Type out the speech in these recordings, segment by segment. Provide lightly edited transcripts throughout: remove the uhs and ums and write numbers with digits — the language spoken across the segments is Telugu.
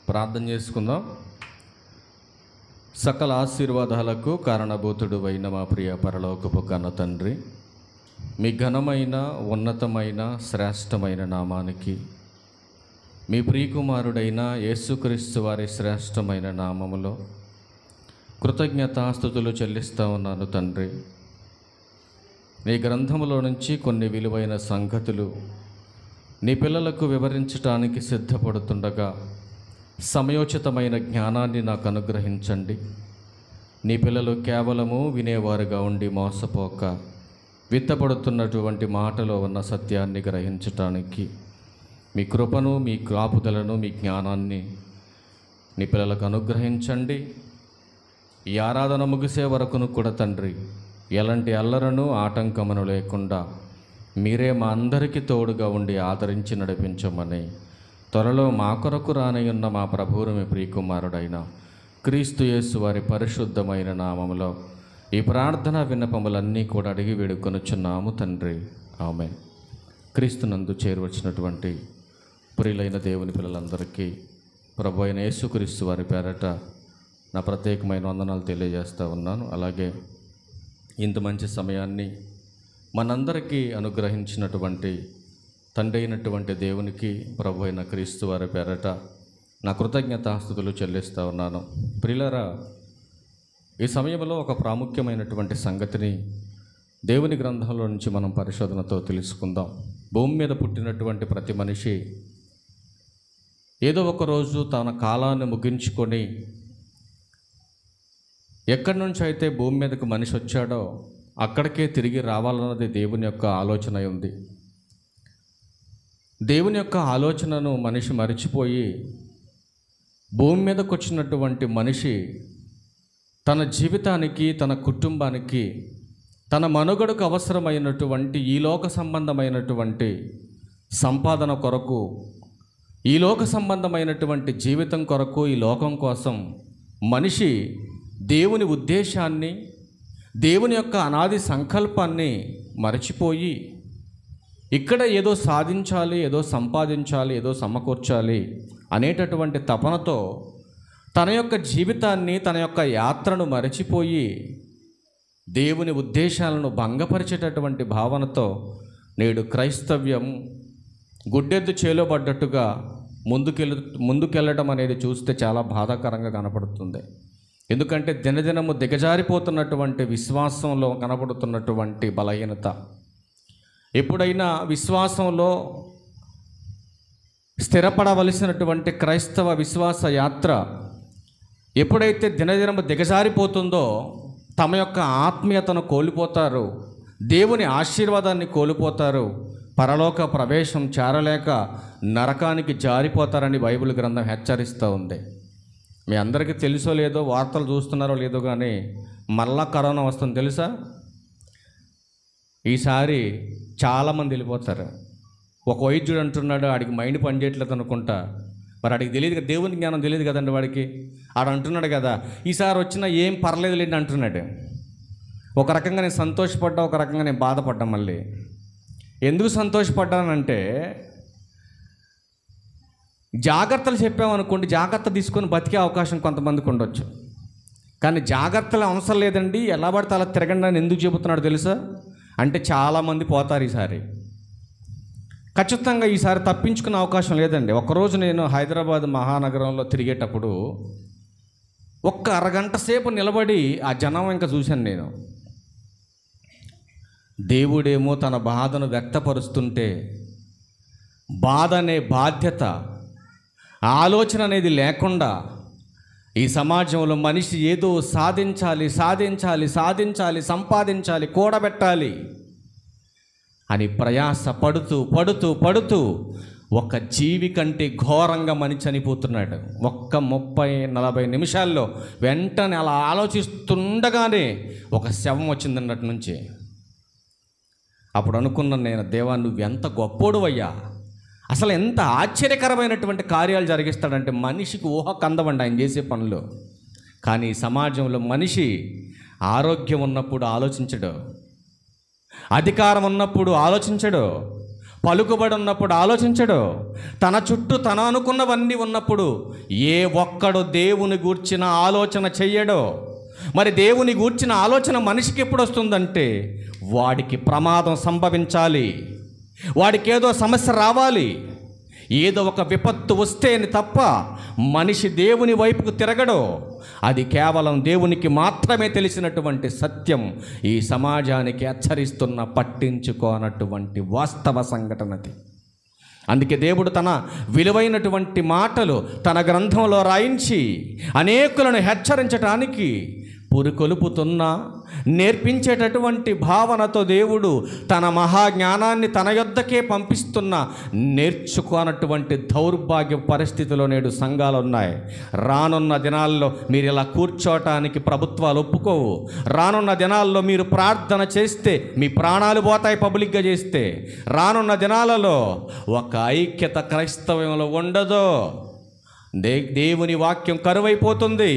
ప్రార్థన చేసుకుందాం. సకల ఆశీర్వాదాలకు కారణభూతుడు అయిన మా ప్రియ పరలోకపు కన్న తండ్రి, మీ ఘనమైన ఉన్నతమైన శ్రేష్టమైన నామానికి, మీ ప్రియకుమారుడైన యేసుక్రీస్తు వారి శ్రేష్టమైన నామములో కృతజ్ఞతాస్తుతులు చెల్లిస్తూ ఉన్నాను తండ్రి. నీ గ్రంథములో నుంచి కొన్ని విలువైన సంగతులు నీ పిల్లలకు వివరించడానికి సిద్ధపడుతుండగా సమయోచితమైన జ్ఞానాన్ని నాకు అనుగ్రహించండి. నీ పిల్లలు కేవలము వినేవారుగా ఉండి మోసపోక విత్తపడుతున్నటువంటి మాటలో ఉన్న సత్యాన్ని గ్రహించటానికి మీ కృపను, మీ కాపుదలను, మీ జ్ఞానాన్ని నీ పిల్లలకు అనుగ్రహించండి. ఈ ఆరాధన ముగిసే వరకును కూడా తండ్రి, ఎలాంటి అల్లరను ఆటంకమును లేకుండా మీరే మా అందరికీ తోడుగా ఉండి ఆదరించి నడిపించమని త్వరలో మా కొరకు రానయ్యున్న మా ప్రభువును, మీ ప్రియకుమారుడైన క్రీస్తు యేసు వారి పరిశుద్ధమైన నామములో ఈ ప్రార్థనా విన్నపములన్నీ కూడా అడిగి వేడుకొనుచున్నాము తండ్రి, ఆమేన్. క్రీస్తునందు చేరువచ్చినటువంటి ప్రియులైన దేవుని పిల్లలందరికీ ప్రభు అయిన యేసుక్రీస్తు వారి పేరట నా ప్రత్యేకమైన వందనాలు తెలియజేస్తూ ఉన్నాను. అలాగే ఇంత మంచి సమయాన్ని మనందరికీ అనుగ్రహించినటువంటి తండ్రి అయినటువంటి దేవునికి ప్రభు అయిన క్రీస్తు వారి పేరట నా కృతజ్ఞతాస్తుతులు చెల్లిస్తూ ఉన్నాను. ప్రియులారా, ఈ సమయంలో ఒక ప్రాముఖ్యమైనటువంటి సంగతిని దేవుని గ్రంథంలో నుంచి మనం పరిశోధనతో తెలుసుకుందాం. భూమి మీద పుట్టినటువంటి ప్రతి మనిషి ఏదో ఒక రోజు తన కాలాన్ని ముగించుకొని ఎక్కడి నుంచి అయితే భూమి మీదకు మనిషి వచ్చాడో అక్కడికే తిరిగి రావాలన్నది దేవుని యొక్క ఆలోచన ఉంది. దేవుని యొక్క ఆలోచనను మనిషి మరిచిపోయి భూమి మీదకు వచ్చినటువంటి మనిషి తన జీవితానికి, తన కుటుంబానికి, తన మనుగడకు అవసరమైనటువంటి ఈ లోక సంబంధమైనటువంటి సంపాదన కొరకు, ఈ లోక సంబంధమైనటువంటి జీవితం కొరకు, ఈ లోకం కోసం మనిషి దేవుని ఉద్దేశాన్ని, దేవుని యొక్క అనాది సంకల్పాన్ని మరచిపోయి ఇక్కడ ఏదో సాధించాలి, ఏదో సంపాదించాలి, ఏదో సమకూర్చాలి అనేటటువంటి తపనతో తన యొక్క జీవితాన్ని, తన యొక్క యాత్రను మరచిపోయి దేవుని ఉద్దేశాలను భంగపరిచేటటువంటి భావనతో నేడు క్రైస్తవ్యం గుడ్డెద్దు చేలోబడ్డట్టుగా ముందుకెళ్ళడం అనేది చూస్తే చాలా బాధాకరంగా కనపడుతుంది. ఎందుకంటే దినదినము దిగజారిపోతున్నటువంటి విశ్వాసంలో కనబడుతున్నటువంటి బలహీనత. ఎప్పుడైనా విశ్వాసంలో స్థిరపడవలసినటువంటి క్రైస్తవ విశ్వాస యాత్ర ఎప్పుడైతే దినదినము దిగజారిపోతుందో తమ యొక్క ఆత్మీయతను కోల్పోతారు, దేవుని ఆశీర్వాదాన్ని కోల్పోతారు, పరలోక ప్రవేశం చేరలేక నరకానికి జారిపోతారని బైబిల్ గ్రంథం హెచ్చరిస్తూ ఉంది. మీ అందరికీ తెలుసో లేదో, వార్తలు చూస్తున్నారో లేదో కానీ మళ్ళా కరోనా వస్తుంది తెలుసా? ఈసారి చాలామంది వెళ్ళిపోతారు. ఒక వైద్యుడు అంటున్నాడు ఆడికి మైండ్ పనిచేయట్లేదు అనుకుంటా. మరి ఆడికి తెలియదు కదా, దేవుని జ్ఞానం తెలియదు కదండి వాడికి. ఆడు అంటున్నాడు కదా ఈసారి వచ్చినా ఏం పర్లేదు లేండి అంటున్నాడు. ఒక రకంగా నేను సంతోషపడ్డా, ఒక రకంగా నేను బాధపడ్డా. మళ్ళీ ఎందుకు సంతోషపడ్డానంటే, జాగ్రత్తలు చెప్పామనుకోండి, జాగ్రత్త తీసుకొని బతికే అవకాశం కొంతమందికి ఉండొచ్చు. కానీ జాగ్రత్తలు అవసరం లేదండి, ఎలా పడితే అలా తిరగండి అని ఎందుకు చెబుతున్నాడు తెలుసా? అంటే చాలామంది పోతారు ఈసారి. ఖచ్చితంగా ఈసారి తప్పించుకునే అవకాశం లేదండి. ఒకరోజు నేను హైదరాబాద్ మహానగరంలో తిరిగేటప్పుడు ఒక్క అరగంట సేపు నిలబడి ఆ జనం ఇంకా చూశాను నేను. దేవుడేమో తన బాధను వ్యక్తపరుస్తుంటే బాధ అనే బాధ్యత, ఆలోచన అనేది లేకుండా ఈ సమాజంలో మనిషి ఏదో సాధించాలి, సాధించాలి, సాధించాలి, సంపాదించాలి, కూడబెట్టాలి అని ప్రయాస పడుతూ పడుతూ పడుతూ ఒక జీవి కంటే ఘోరంగా మనిషి చనిపోతున్నాడు. ఒక్క 30-40 నిమిషాల్లో వెంటనే అలా ఆలోచిస్తుండగానే ఒక శవం వచ్చిందన్నట్టు నుంచి. అప్పుడు అనుకున్నాను నేను, దేవా నువ్వు ఎంత గొప్పోడువయ్యా, అసలు ఎంత ఆశ్చర్యకరమైనటువంటి కార్యాలు జరిగిస్తాడంటే మనిషికి ఊహ కందవండి ఆయన చేసే పనులు. కానీ సమాజంలో మనిషి ఆరోగ్యం ఉన్నప్పుడు ఆలోచించడు, అధికారం ఉన్నప్పుడు ఆలోచించడు, పలుకుబడి ఉన్నప్పుడు ఆలోచించడు. తన చుట్టూ తన అనుకున్నవన్నీ ఉన్నప్పుడు ఏ ఒక్కడు దేవుని గూర్చిన ఆలోచన చెయ్యడో. మరి దేవుని గూర్చిన ఆలోచన మనిషికి ఎప్పుడు వస్తుందంటే వాడికి ప్రమాదం సంభవించాలి, వాడికి ఏదో సమస్య రావాలి, ఏదో ఒక విపత్తు వస్తేని తప్ప మనిషి దేవుని వైపుకు తిరగడో. అది కేవలం దేవునికి మాత్రమే తెలిసినటువంటి సత్యం. ఈ సమాజానికి హెచ్చరిస్తున్న పట్టించుకోనటువంటి వాస్తవ సంఘటనది. అందుకే దేవుడు తన విలువైనటువంటి మాటలు తన గ్రంథంలో రాయించి అనేకులను హెచ్చరించటానికి పురికొలుపుతున్న నేర్పించేటటువంటి భావనతో దేవుడు తన మహాజ్ఞానాన్ని తన యొద్దకే పంపిస్తున్న నేర్చుకోనటువంటి దౌర్భాగ్య పరిస్థితిలో నేడు సంఘాలు ఉన్నాయి. రానున్న దినాల్లో మీరు ఇలా కూర్చోటానికి ప్రభుత్వాలు ఒప్పుకోవు. రానున్న దినాల్లో మీరు ప్రార్థన చేస్తే మీ ప్రాణాలు పోతాయి పబ్లిక్గా చేస్తే. రానున్న దినాలలో ఒక ఐక్యత క్రైస్తవంలో ఉండదు. దేవుని వాక్యం కరువైపోతుంది.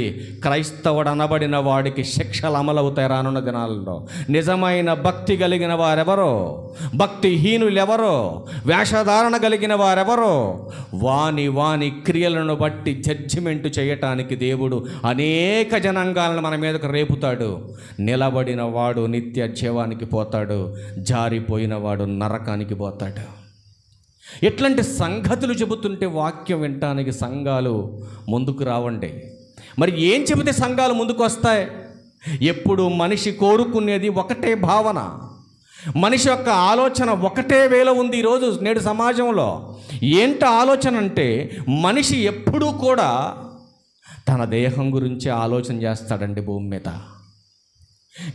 క్రైస్తవుడు అనబడిన వాడికి శిక్షలు అమలవుతాయి రానున్న దినాల్లో. నిజమైన భక్తి కలిగిన వారెవరో, భక్తిహీనులెవరో, వేషధారణ కలిగిన వారెవరో వాని క్రియలను బట్టి జడ్జిమెంట్ చేయటానికి దేవుడు అనేక జనాంగాలను మన మీదకు రేపుతాడు. నిలబడిన వాడు నిత్య జీవానికి పోతాడు, జారిపోయిన వాడు నరకానికి పోతాడు. ఎట్లాంటి సంగతులు చెబుతుంటే వాక్యం వినటానికి సంఘాలు ముందుకు రావండి. మరి ఏం చెబితే సంఘాలు ముందుకు వస్తాయి? ఎప్పుడు మనిషి కోరుకునేది ఒకటే భావన, మనిషి యొక్క ఆలోచన ఒకటే వేలో ఉంది ఈరోజు నేడు సమాజంలో. ఏంట ఆలోచన అంటే మనిషి ఎప్పుడూ కూడా తన దేహం గురించి ఆలోచన చేస్తాడండి భూమి మీద.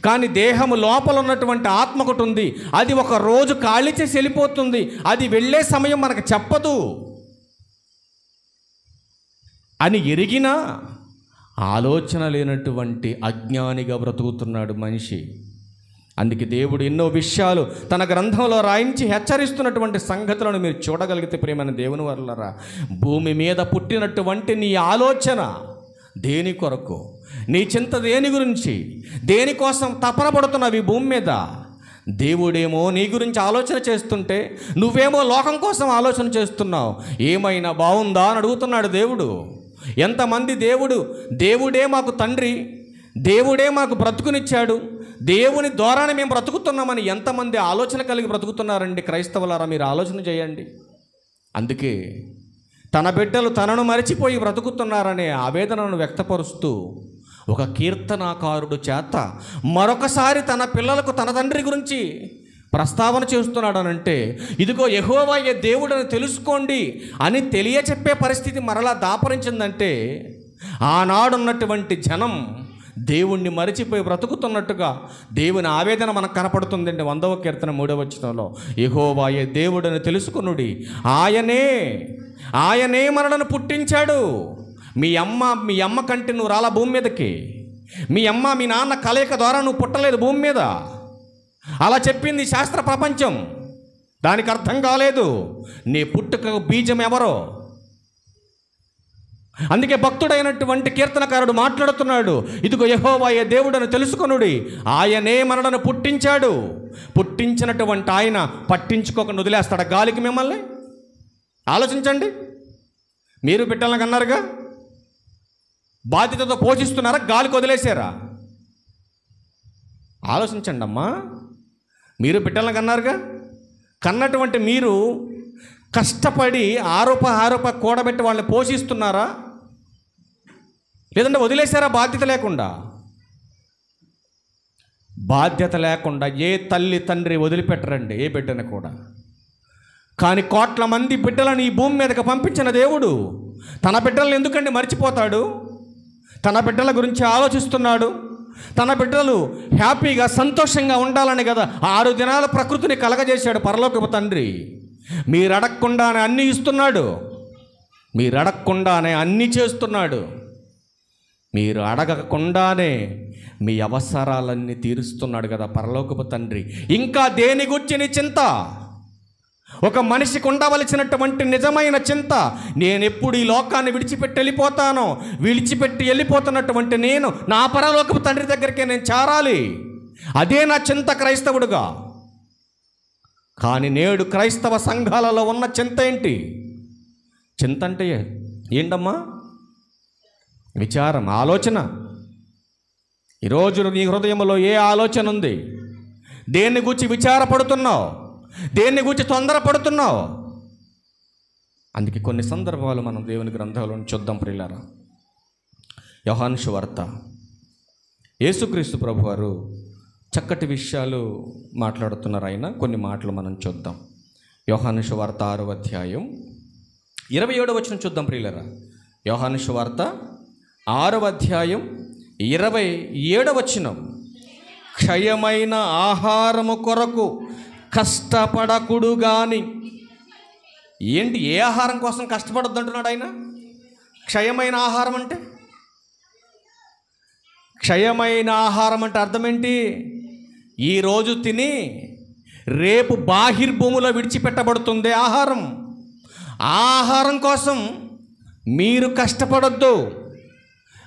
కానీ దేహము లోపల ఉన్నటువంటి ఆత్మ ఒకటి ఉంది, అది ఒక రోజు ఖాళీ చేసి వెళ్ళిపోతుంది. అది వెళ్ళే సమయం మనకు చెప్పదు అని ఎరిగినా ఆలోచన లేనటువంటి అజ్ఞానిగా బ్రతుకుతున్నాడు మనిషి. అందుకే దేవుడు ఎన్నో విషయాలు తన గ్రంథంలో రాయించి హెచ్చరిస్తున్నటువంటి సంగతులను మీరు చూడగలిగితే ప్రియమైన దేవుని వల్లరా, భూమి మీద పుట్టినటువంటి నీ ఆలోచన దేని కొరకు, నీ చింత దేని గురించి, దేనికోసం తపన పడుతున్నావు ఈ భూమి మీద? దేవుడేమో నీ గురించి ఆలోచన చేస్తుంటే నువ్వేమో లోకం కోసం ఆలోచన చేస్తున్నావు. ఏమైనా బాగుందా అని అడుగుతున్నాడు దేవుడు. ఎంతమంది దేవుడే మాకు తండ్రి, దేవుడే మాకు బ్రతుకునిచ్చాడు, దేవుని ద్వారానే మేము బ్రతుకుతున్నామని ఎంతమంది ఆలోచన కలిగి బ్రతుకుతున్నారండి క్రైస్తవులారా? మీరు ఆలోచన చేయండి. అందుకే తన బిడ్డలు తనను మరిచిపోయి బ్రతుకుతున్నారనే ఆవేదనను వ్యక్తపరుస్తూ ఒక కీర్తనాకారుడు చేత మరొకసారి తన పిల్లలకు తన తండ్రి గురించి ప్రస్తావన చేస్తున్నాడనంటే, ఇదిగో యెహోవాయే దేవుడని తెలుసుకోండి అని తెలియచెప్పే పరిస్థితి మరలా దాపరించిందంటే ఆనాడున్నటువంటి జనం దేవుణ్ణి మరిచిపోయి బ్రతుకుతున్నట్టుగా దేవుని ఆవేదన మనకు కనపడుతుందండి. 100వ కీర్తన 3వ వచనంలో యెహోవాయే దేవుడని తెలుసుకొనుడి, ఆయనే మనలను పుట్టించాడు. మీ అమ్మ కంటే నువ్వు రాలా భూమి మీదకి. మీ అమ్మ మీ నాన్న కలయిక ద్వారా నువ్వు పుట్టలేదు భూమి మీద. అలా చెప్పింది శాస్త్ర ప్రపంచం. దానికి అర్థం కాలేదు నీ పుట్టుక బీజం ఎవరో. అందుకే భక్తుడైనటువంటి కీర్తనకారుడు మాట్లాడుతున్నాడు, ఇదిగో యెహోవాయే దేవుడని తెలుసుకొనుడి, ఆయనే మనలను పుట్టించాడు. పుట్టించినటువంటి ఆయన పట్టించుకోకుండా వదిలేస్తాడా గాలికి మిమ్మల్ని? ఆలోచించండి. మీరు బిడ్డలను కన్నారుగా, బాధ్యతతో పోషిస్తున్నారా, గాలికి వదిలేసారా? ఆలోచించండి అమ్మా. మీరు బిడ్డలను కన్నారుగా, కన్నటువంటి మీరు కష్టపడి ఆరోప కూడబెట్టి వాళ్ళని పోషిస్తున్నారా, లేదంటే వదిలేసారా బాధ్యత లేకుండా? బాధ్యత లేకుండా ఏ తల్లి తండ్రి వదిలిపెట్టరండి ఏ బిడ్డను కూడా. కానీ కోట్ల మంది బిడ్డలను ఈ భూమి మీదకి పంపించిన దేవుడు తన బిడ్డలను ఎందుకండి మర్చిపోతాడు? తన బిడ్డల గురించి ఆలోచిస్తున్నాడు. తన బిడ్డలు హ్యాపీగా సంతోషంగా ఉండాలని కదా 6 దినాల ప్రకృతిని కలగజేశాడు పరలోకపు తండ్రి. మీరు అడగకుండానే అన్నీ ఇస్తున్నాడు, మీరు అడగకుండానే అన్నీ చేస్తున్నాడు, మీరు అడగకుండానే మీ అవసరాలన్నీ తీరుస్తున్నాడు కదా పరలోకపు తండ్రి. ఇంకా దేని గురించి నీ చింత? ఒక మనిషికి ఉండవలసినటువంటి నిజమైన చింత, నేను ఎప్పుడు ఈ లోకాన్ని విడిచిపెట్టి వెళ్ళిపోతున్నటువంటి నేను నా పరలోకపు తండ్రి దగ్గరికే నేను చేరాలి. అదే నా చింత క్రైస్తవుడుగా. కానీ నేడు క్రైస్తవ సంఘాలలో ఉన్న చింత ఏంటి? చింత అంటే ఏంటమ్మా? విచారం, ఆలోచన. ఈరోజు నీ హృదయంలో ఏ ఆలోచన ఉంది? దేన్ని గురించి విచారపడుతున్నావు? దేన్ని గురించి తొందరపడుతున్నావు? అందుకే కొన్ని సందర్భాలు మనం దేవుని గ్రంథంలో చూద్దాం ప్రియులారా. యోహాను సువార్త, యేసుక్రీస్తు ప్రభువారు చక్కటి విషయాలు మాట్లాడుతున్నారు. ఆయన కొన్ని మాటలు మనం చూద్దాం. యోహాను సువార్త 6వ అధ్యాయం 27వ వచనం చూద్దాం ప్రియులారా. యోహాను సువార్త 6వ అధ్యాయం 27వ వచనం. క్షయమైన ఆహారము కొరకు కష్టపడకుడు గాని. ఏంటి? ఏ ఆహారం కోసం కష్టపడొద్దు అంటున్నాడు ఆయన? క్షయమైన ఆహారం అంటే, క్షయమైన ఆహారం అంటే అర్థం ఏంటి? ఈరోజు తిని రేపు బాహిర్భూములో విడిచిపెట్టబడుతుంది ఆహారం. ఆ ఆహారం కోసం మీరు కష్టపడొద్దు.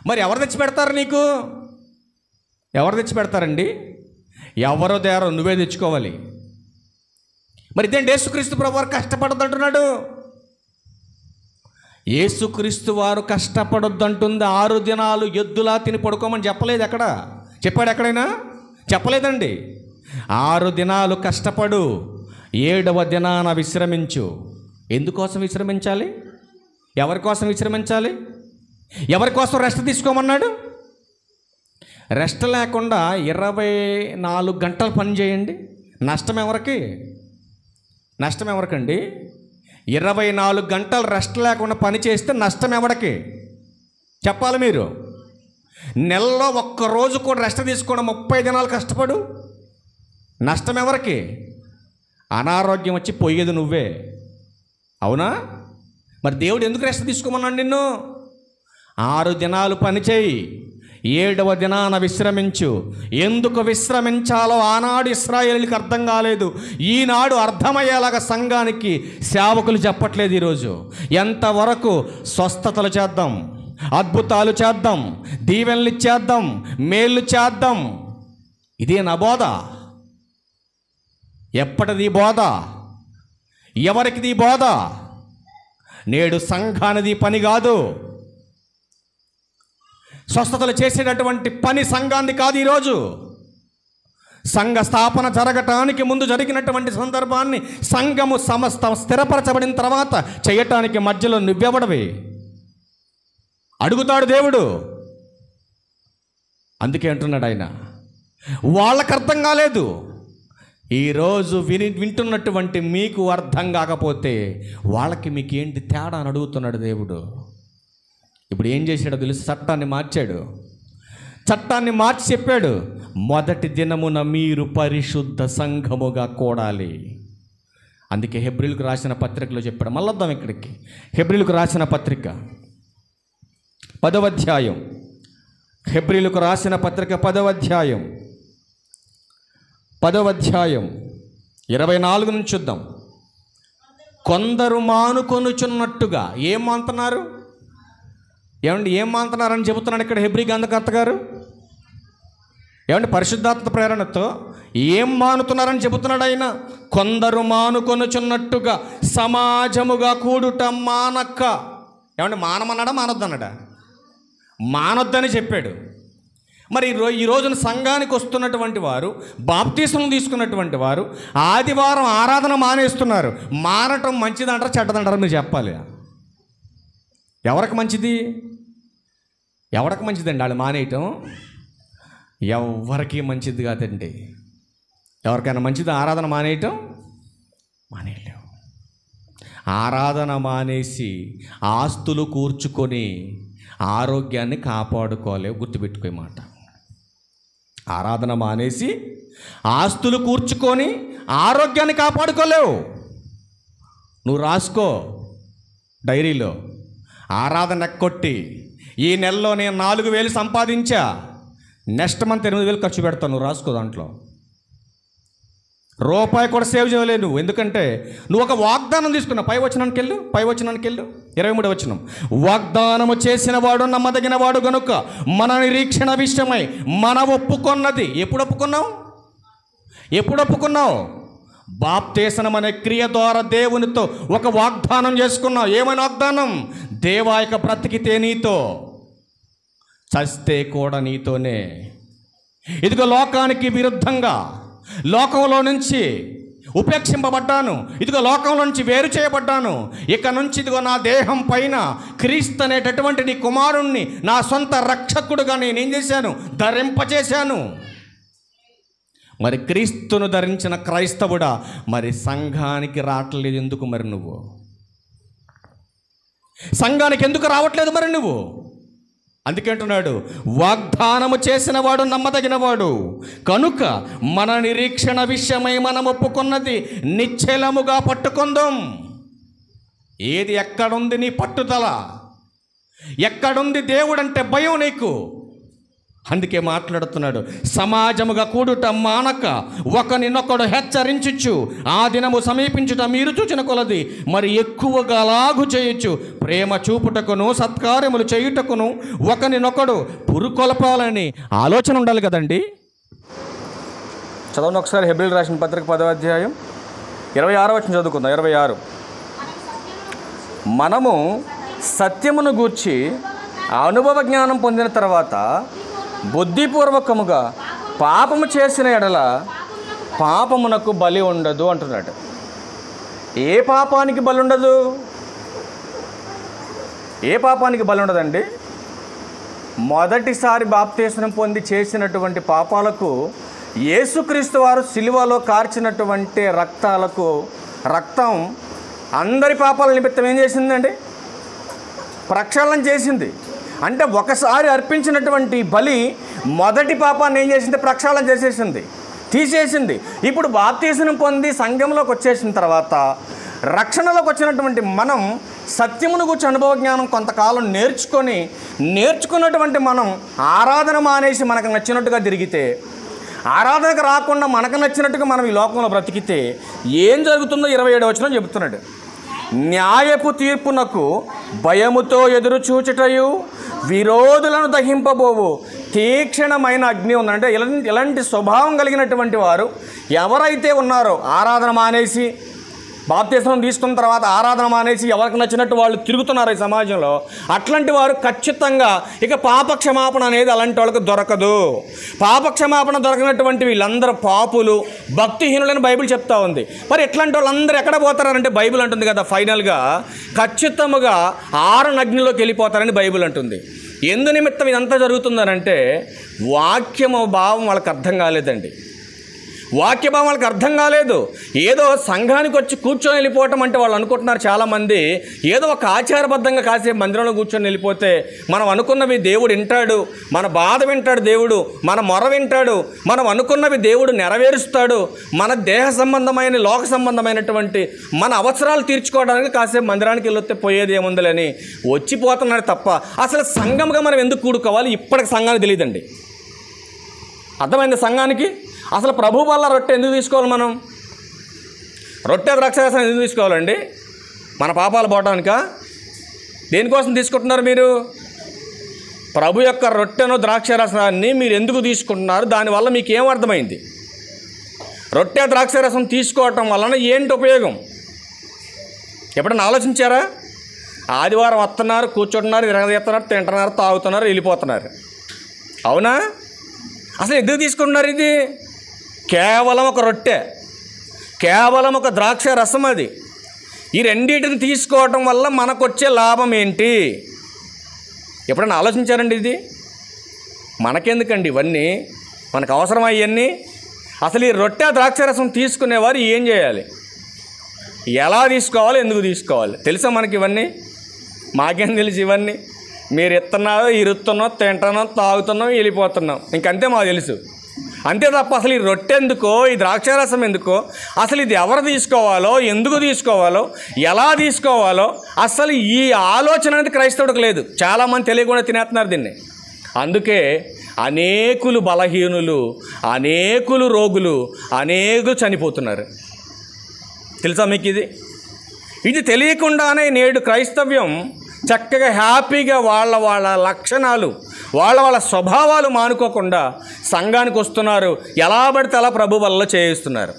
మరి ఎవరు తెచ్చి పెడతారు నీకు? ఎవరు తెచ్చి పెడతారండి? ఎవరో దేరో నువ్వే తెచ్చుకోవాలి. మరి ఇదేంటి యేసుక్రీస్తు ప్రభు వారు కష్టపడొద్దు అంటున్నాడు? యేసుక్రీస్తు వారు కష్టపడొద్దు అంటుంది 6 దినాలు ఎద్దులా తిని పడుకోమని చెప్పలేదు. ఎక్కడ చెప్పాడు? ఎక్కడైనా చెప్పలేదండి. 6 దినాలు కష్టపడు, 7వ దినాన విశ్రమించు. ఎందుకోసం విశ్రమించాలి? ఎవరి కోసం విశ్రమించాలి? ఎవరి కోసం రెస్ట్ తీసుకోమన్నాడు? రెస్ట్ లేకుండా 24 గంటలు పని చేయండి. నష్టం ఎవరికి? నష్టం ఎవరికండి? 24 గంటలు రెస్ట్ లేకుండా పని చేస్తే నష్టం ఎవరికి చెప్పాలి మీరు? నెలలో ఒక్కరోజు కూడా రెస్ట్ తీసుకోవడం, 30 దినాలు కష్టపడు, నష్టం ఎవరికి? అనారోగ్యం వచ్చి పోయేది నువ్వే. అవునా? మరి దేవుడు ఎందుకు రెస్ట్ తీసుకోమన్నాడు నిన్ను? 6 దినాలు పని చేయి, 7వ దినాన విశ్రమించు. ఎందుకు విశ్రమించాలో ఆనాడు ఇశ్రాయేలుకి అర్థం కాలేదు. ఈనాడు అర్థమయ్యేలాగా సంఘానికి సేవకులు చెప్పట్లేదు. ఈరోజు ఎంతవరకు స్వస్థతలు చేద్దాం, అద్భుతాలు చేద్దాం, దీవెనలు ఇచ్చేద్దాం, మేళ్ళు చేద్దాం. ఇదే నా బోధ. ఎప్పటిది బోధ? ఎవరికిది బోధ? నేడు సంఘానిది పని కాదు. స్వస్థతలు చేసేటటువంటి పని సంఘాన్ని కాదు. ఈరోజు సంఘ స్థాపన జరగటానికి ముందు జరిగినటువంటి సందర్భాన్ని సంఘము సమస్త స్థిరపరచబడిన తర్వాత చేయటానికి మధ్యలో నువ్వెవడవి? అడుగుతాడు దేవుడు. అందుకే అంటున్నాడు ఆయన, వాళ్ళకు అర్థం కాలేదు. ఈరోజు వింటున్నటువంటి మీకు అర్థం కాకపోతే వాళ్ళకి మీకు ఏంటి తేడా అని అడుగుతున్నాడు దేవుడు. ఇప్పుడు ఏం చేశాడో తెలుసు? చట్టాన్ని మార్చాడు. చట్టాన్ని మార్చి చెప్పాడు, మొదటి దినమున మీరు పరిశుద్ధ సంఘముగా కూడాలి. అందుకే హెబ్రీలకు రాసిన పత్రికలో చెప్పాడు. మళ్ళొద్దాం ఇక్కడికి. హెబ్రీలకు రాసిన పత్రిక 10వ అధ్యాయం. హెబ్రీలకు రాసిన పత్రిక 10వ అధ్యాయం 24 నుంచి చూద్దాం. కొందరు మానుకొనుచున్నట్టుగా. ఏం మానుతున్నారు? ఏమండి ఏం మానుతున్నారని చెబుతున్నాడు ఇక్కడ హెబ్రీ గ్రంథకర్త గారు. ఏమండి పరిశుద్ధాత్మ ప్రేరణతో ఏం మానుతున్నారని చెబుతున్నాడు ఆయన. కొందరు మానుకొనుచున్నట్టుగా సమాజముగా కూడుట మానక్క. ఏమండి మానమన్నాడా మానొద్దన్నాడా? మానొద్దని చెప్పాడు. మరి ఈ రోజున సంఘానికి వస్తున్నటువంటి వారు, బాప్తీసం తీసుకున్నటువంటి వారు ఆదివారం ఆరాధన మానేస్తున్నారు. మానటం మంచిదంటారా చెడ్డదంటారా? మీరు చెప్పాలి. ఎవరికి మంచిది? ఎవరికి మంచిదండి వాళ్ళు మానేయటం? ఎవరికి మంచిది కాదండి. ఎవరికైనా మంచిది ఆరాధన మానేయటం? మానేయలేవు. ఆరాధన మానేసి ఆస్తులు కూర్చుకొని ఆరోగ్యాన్ని కాపాడుకోలేవు. గుర్తుపెట్టుకోే మాట. ఆరాధన మానేసి ఆస్తులు కూర్చుకొని ఆరోగ్యాన్ని కాపాడుకోలేవు. నువ్వు రాసుకో డైరీలో. ఆరాధన ఎక్కొట్టి ఈ నెలలో నేను 4,000 సంపాదించా, నెక్స్ట్ మంత్ 8,000 ఖర్చు పెడతాను. నువ్వు రాసుకో. దాంట్లో రూపాయి కూడా సేవ్ చేయలేవు నువ్వు. ఎందుకంటే నువ్వు ఒక వాగ్దానం తీసుకున్నావు. పై వచనానికి వెళ్ళు. 23వ వచనం. వాగ్దానము చేసిన వాడు నమ్మదగిన వాడు గనుక మన నిరీక్షణ విషయమై మన ఒప్పుకున్నది. ఎప్పుడు ఒప్పుకున్నావు? బాప్తీసనం అనే క్రియ ద్వారా దేవునితో ఒక వాగ్దానం చేసుకున్నావు. ఏమని వాగ్దానం? దేవా ఇక బ్రతికితే నీతో, చస్తే కూడా నీతోనే. ఇదిగో లోకానికి విరుద్ధంగా లోకంలో నుంచి ఉపేక్షింపబడ్డాను, ఇదిగో లోకంలో నుంచి వేరు చేయబడ్డాను. ఇక నుంచి ఇదిగో నా దేహం పైన క్రీస్తు అనేటటువంటి నీ కుమారుణ్ణి నా సొంత రక్షకుడుగా నేనేం చేశాను? ధరింపచేశాను. మరి క్రీస్తును ధరించిన క్రైస్తవుడా మరి సంఘానికి రావట్లేదు ఎందుకు? మరి నువ్వు సంఘానికి ఎందుకు రావట్లేదు మరి నువ్వు? అందుకే అంటున్నాడు, వాగ్దానము చేసిన వాడు నమ్మదగినవాడు కనుక మన నిరీక్షణ విషయమై మనం ఒప్పుకున్నది నిశ్చలముగా పట్టుకుందాం. ఏది ఎక్కడుంది నీ పట్టుదల? ఎక్కడుంది దేవుడంటే భయం నీకు? అందుకే మాట్లాడుతున్నాడు, సమాజముగా కూడుట మానక ఒకరినొకడు హెచ్చరించుచు ఆ దినము సమీపించుట మీరు చూచిన కొలది మరి ఎక్కువగా లాగు చేయొచ్చు. ప్రేమ చూపుటకును సత్కార్యములు చేయుటకును ఒకరినొకడు పురుకొలపాలని ఆలోచన ఉండాలి కదండి. చదవండి ఒకసారి హెబ్రీయులకు రాసిన పత్రిక 10వ అధ్యాయం 26వ వచనం చదువుకుందాం. 26. మనము సత్యమును గూర్చి అనుభవ జ్ఞానం పొందిన తర్వాత బుద్ధిపూర్వకముగా పాపము చేసిన ఎడల పాపమునకు బలి ఉండదు అంటున్నాడు. ఏ పాపానికి బలి ఉండదు? ఏ పాపానికి బలి ఉండదండి? మొదటిసారి బాప్తీసనం పొంది చేసినటువంటి పాపాలకు యేసుక్రీస్తు వారు సిలువలో కార్చినటువంటి రక్తం అందరి పాపాల నిమిత్తం ఏం చేసిందండి? ప్రక్షాళన చేసింది. అంటే ఒకసారి అర్పించినటువంటి బలి మొదటి పాపాన్ని ఏం చేసింది? ప్రక్షాళన చేసేసింది, తీసేసింది. ఇప్పుడు బాప్తీసనం పొంది సంఘంలోకి వచ్చేసిన తర్వాత రక్షణలోకి వచ్చినటువంటి మనం సత్యమును గురించి అనుభవ జ్ఞానం కొంతకాలం నేర్చుకున్నటువంటి మనం ఆరాధన మానేసి మనకు నచ్చినట్టుగా తిరిగితే, ఆరాధనకు రాకుండా మనకు నచ్చినట్టుగా మనం ఈ లోకంలో బ్రతికితే ఏం జరుగుతుందో 27వ వచనం చెబుతున్నాడు. న్యాయపు తీర్పునకు భయముతో ఎదురు చూచుటయు విరోధులను దహింపబోవు తీక్షణమైన అగ్ని ఉందంటే ఇలాంటి స్వభావం కలిగినటువంటి వారు ఎవరైతే ఉన్నారో, ఆరాధన మానేసి బాప్తీసనం తీసుకున్న తర్వాత ఆరాధన మానేసి ఎవరికి నచ్చినట్టు వాళ్ళు తిరుగుతున్నారు ఈ సమాజంలో, అట్లాంటి వారు ఖచ్చితంగా ఇక పాపక్షమాపణ అనేది అలాంటి వాళ్ళకి దొరకదు. పాపక్షమాపణ దొరకనటువంటి వీళ్ళందరూ పాపులు, భక్తిహీనులని బైబిల్ చెప్తా ఉంది. మరి ఎట్లాంటి వాళ్ళందరూ ఎక్కడ పోతారంటే బైబిల్ అంటుంది కదా, ఫైనల్గా ఖచ్చితంగా ఆరనగ్నిలోకి వెళ్ళిపోతారని బైబిల్ అంటుంది. ఎందు నిమిత్తం ఇదంతా జరుగుతుందనంటే వాక్యము భావం వాళ్ళకి అర్థం కాలేదండి. వాక్యభావం వాళ్ళకి అర్థం కాలేదు. ఏదో సంఘానికి వచ్చి కూర్చొని వెళ్ళిపోవటం అంటే వాళ్ళు అనుకుంటున్నారు చాలామంది, ఏదో ఒక ఆచారబద్ధంగా కాసేపు మందిరంలో కూర్చొని వెళ్ళిపోతే మనం అనుకున్నవి దేవుడు వింటాడు, మన బాధ వింటాడు దేవుడు, మన మొర వింటాడు, మనం అనుకున్నవి దేవుడు నెరవేరుస్తాడు, మన దేహ సంబంధమైన లోక సంబంధమైనటువంటి మన అవసరాలు తీర్చుకోవడానికి కాసేపు మందిరానికి వెళ్ళొస్తే పోయేది ఏముందని వచ్చిపోతున్నారు తప్ప అసలు సంఘంగా మనం ఎందుకు కూడుకోవాలి ఇప్పటికి సంఘానికి తెలియదండి. అర్థమైంది సంఘానికి? అసలు ప్రభు వల్ల రొట్టె ఎందుకు తీసుకోవాలి? మనం రొట్టె ద్రాక్షారసం ఎందుకు తీసుకోవాలండి? మన పాపాలు పోవడానికా? దేనికోసం తీసుకుంటున్నారు మీరు? ప్రభు యొక్క రొట్టెను ద్రాక్షారసాన్ని మీరు ఎందుకు తీసుకుంటున్నారు? దానివల్ల మీకు ఏం అర్థమైంది? రొట్టె ద్రాక్షారసం తీసుకోవటం వలన ఏంటి ఉపయోగం? ఎప్పుడైనా ఆలోచించారా? ఆదివారం వస్తున్నారు, కూర్చుంటున్నారు, విరగదీస్తున్నారు, తింటున్నారు, తాగుతున్నారు, వెళ్ళిపోతున్నారు. అవునా? అసలు ఎందుకు తీసుకుంటున్నారు? ఇది కేవలం ఒక రొట్టె, కేవలం ఒక ద్రాక్ష రసం. అది ఈ రెండింటిని తీసుకోవటం వల్ల మనకు వచ్చే లాభం ఏంటి? ఎప్పుడైనా ఆలోచించారండి? ఇది మనకెందుకండి ఇవన్నీ? మనకు అవసరం అవన్నీ? అసలు ఈ రొట్టె ద్రాక్షరసం తీసుకునేవారు ఏం చేయాలి? ఎలా తీసుకోవాలి? ఎందుకు తీసుకోవాలి? తెలుసా మనకి ఇవన్నీ? మాకేం తెలుసు ఇవన్నీ? మీరు ఇస్తున్నారో, ఇరుస్తున్నాం, తింటున్నాం, తాగుతున్నాం, వెళ్ళిపోతున్నాం, ఇంకంతే మాకు తెలుసు. అంతే తప్ప అసలు ఈ రొట్టె ఎందుకో, ఈ ద్రాక్షారసం ఎందుకో, అసలు ఇది ఎవరు తీసుకోవాలో, ఎందుకు తీసుకోవాలో, ఎలా తీసుకోవాలో అసలు ఈ ఆలోచన అనేది క్రైస్తవుడికి లేదు. చాలామంది తెలియకుండా తినేస్తున్నారు దీన్ని. అందుకే అనేకులు బలహీనులు, అనేకులు రోగులు, అనేకులు చనిపోతున్నారు. తెలుసా మీకు ఇది? ఇది తెలియకుండానే నేడు క్రైస్తవ్యం చక్కగా హ్యాపీగా వాళ్ళ లక్షణాలు, వాళ్ళ స్వభావాలు మానుకోకుండా సంఘానికి వస్తున్నారు, ఎలా పడితే అలా ప్రభు వల్ల చేయిస్తున్నారు.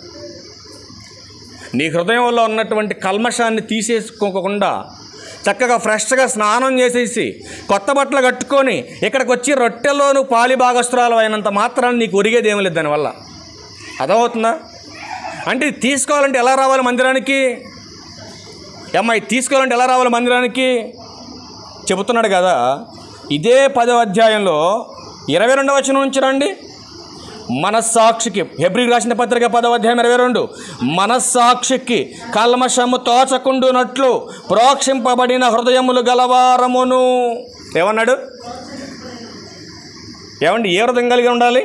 నీ హృదయంలో ఉన్నటువంటి కల్మషాన్ని తీసేసుకోకుండా చక్కగా ఫ్రెష్గా స్నానం చేసేసి కొత్త బట్టలు కట్టుకొని ఇక్కడికి వచ్చి రొట్టెలోను పాలి భాగస్తురాలు అయినంత మాత్రాన్ని నీకు ఒరిగేది ఏమీ లేదు దానివల్ల. అర్థమవుతుందా? అంటే తీసుకోవాలంటే ఎలా రావాలి మందిరానికి? అమ్మాయి తీసుకోవాలంటే ఎలా రావాలి మందిరానికి చెబుతున్నాడు కదా. ఇదే 10వ అధ్యాయంలో 22వ వచనం నుంచి రండి. మనస్సాక్షికి, హెబ్రీయులకు రాసిన పత్రిక 10వ అధ్యాయం 22, మనస్సాక్షికి కల్మషము తోచకుండునట్లు ప్రోక్షింపబడిన హృదయములు గలవారమును. ఏమన్నాడు? ఏమండి, ఏ హృదయం కలిగి ఉండాలి?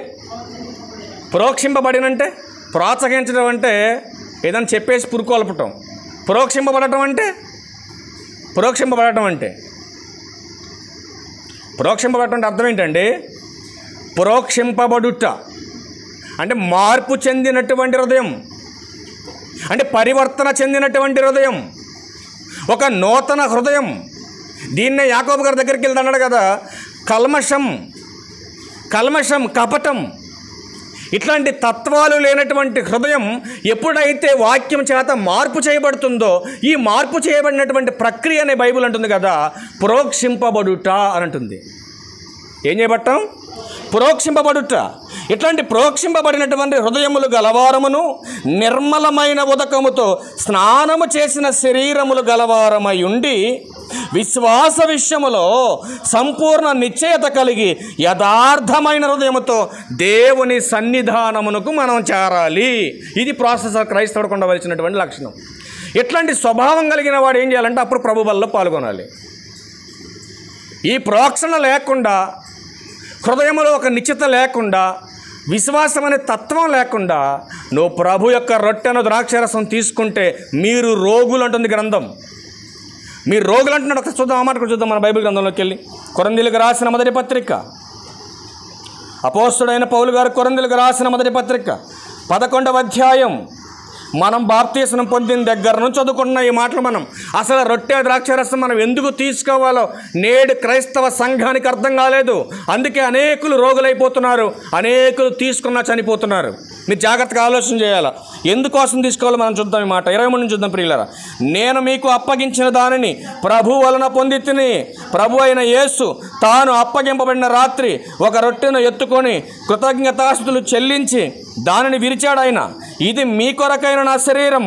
ప్రోక్షింపబడినంటే, ప్రోత్సహించడం అంటే ఏదైనా చెప్పేసి పురుకొల్పటం. ప్రోక్షింపబడటం అంటే అర్థం ఏంటండి? ప్రోక్షింపబడుట అంటే మార్పు చెందినటువంటి హృదయం, అంటే పరివర్తన చెందినటువంటి హృదయం, ఒక నూతన హృదయం. దీన్నే యాకోబు గారి దగ్గరికి వెళ్తే అన్నాడు కదా, కల్మషం, కపటం, ఇట్లాంటి తత్వాలు లేనటువంటి హృదయం ఎప్పుడైతే వాక్యం చేత మార్పు చేయబడుతుందో, ఈ మార్పు చేయబడినటువంటి ప్రక్రియ అనే బైబిల్ అంటుంది కదా, ప్రోక్షింపబడుట అని అంటుంది. ఏం చేయబడటం? ప్రోక్షింపబడుట. ఇట్లాంటి ప్రోక్షింపబడినటువంటి హృదయములు గలవారమును నిర్మలమైన ఉదకముతో స్నానము చేసిన శరీరములు గలవారమై ఉండి విశ్వాస విషయములో సంపూర్ణ నిశ్చయత కలిగి యథార్థమైన హృదయముతో దేవుని సన్నిధానమునకు మనం చేరాలి. ఇది ప్రాసెస్ క్రైస్తవుడికి ఉండవలసినటువంటి లక్షణం. ఇట్లాంటి స్వభావం కలిగిన వాడు ఏం చేయాలంటే అప్పుడు ప్రభు బలిలో పాల్గొనాలి. ఈ ప్రోక్షణ లేకుండా, హృదయంలో ఒక నిశ్చిత లేకుండా, విశ్వాసం అనే తత్వం లేకుండా నువ్వు ప్రభు యొక్క రొట్టెను ద్రాక్షరసం తీసుకుంటే మీరు రోగులు అంటుంది గ్రంథం. మీరు రోగులు అంటున్నాడు. ఒకసారి చూద్దాం, ఆ మాట కూడా చూద్దాం మన బైబిల్ గ్రంథంలోకి వెళ్ళి. కొరింథీయులకు రాసిన మొదటి పత్రిక, అపోస్తలుడైన పౌలు గారు కొరింథీయులకు రాసిన మొదటి పత్రిక 11వ అధ్యాయం. మనం బాప్తీసం పొందిన దగ్గర నుంచి చదువుకున్న ఈ మాటలు మనం అసలు రొట్టె ద్రాక్షరసం మనం ఎందుకు తీసుకోవాలో నేడు క్రైస్తవ సంఘానికి అర్థం కాలేదు. అందుకే అనేకులు రోగులైపోతున్నారు, అనేకులు తీసుకున్నా చనిపోతున్నారు. మీరు జాగ్రత్తగా ఆలోచన చేయాలి. ఎందుకోసం తీసుకోవాలో మనం చూద్దాం. ఈ మాట 23 నుంచి చూద్దాం. ప్రియులారా, నేను మీకు అప్పగించిన దానిని ప్రభు వలన పొంది తిని, ప్రభు అయిన యేసు తాను అప్పగింపబడిన రాత్రి ఒక రొట్టెను ఎత్తుకొని కృతజ్ఞతాస్తుతులు చెల్లించి దానిని విరిచాడు. ఆయన, ఇది మీ కొరకైన నా శరీరం.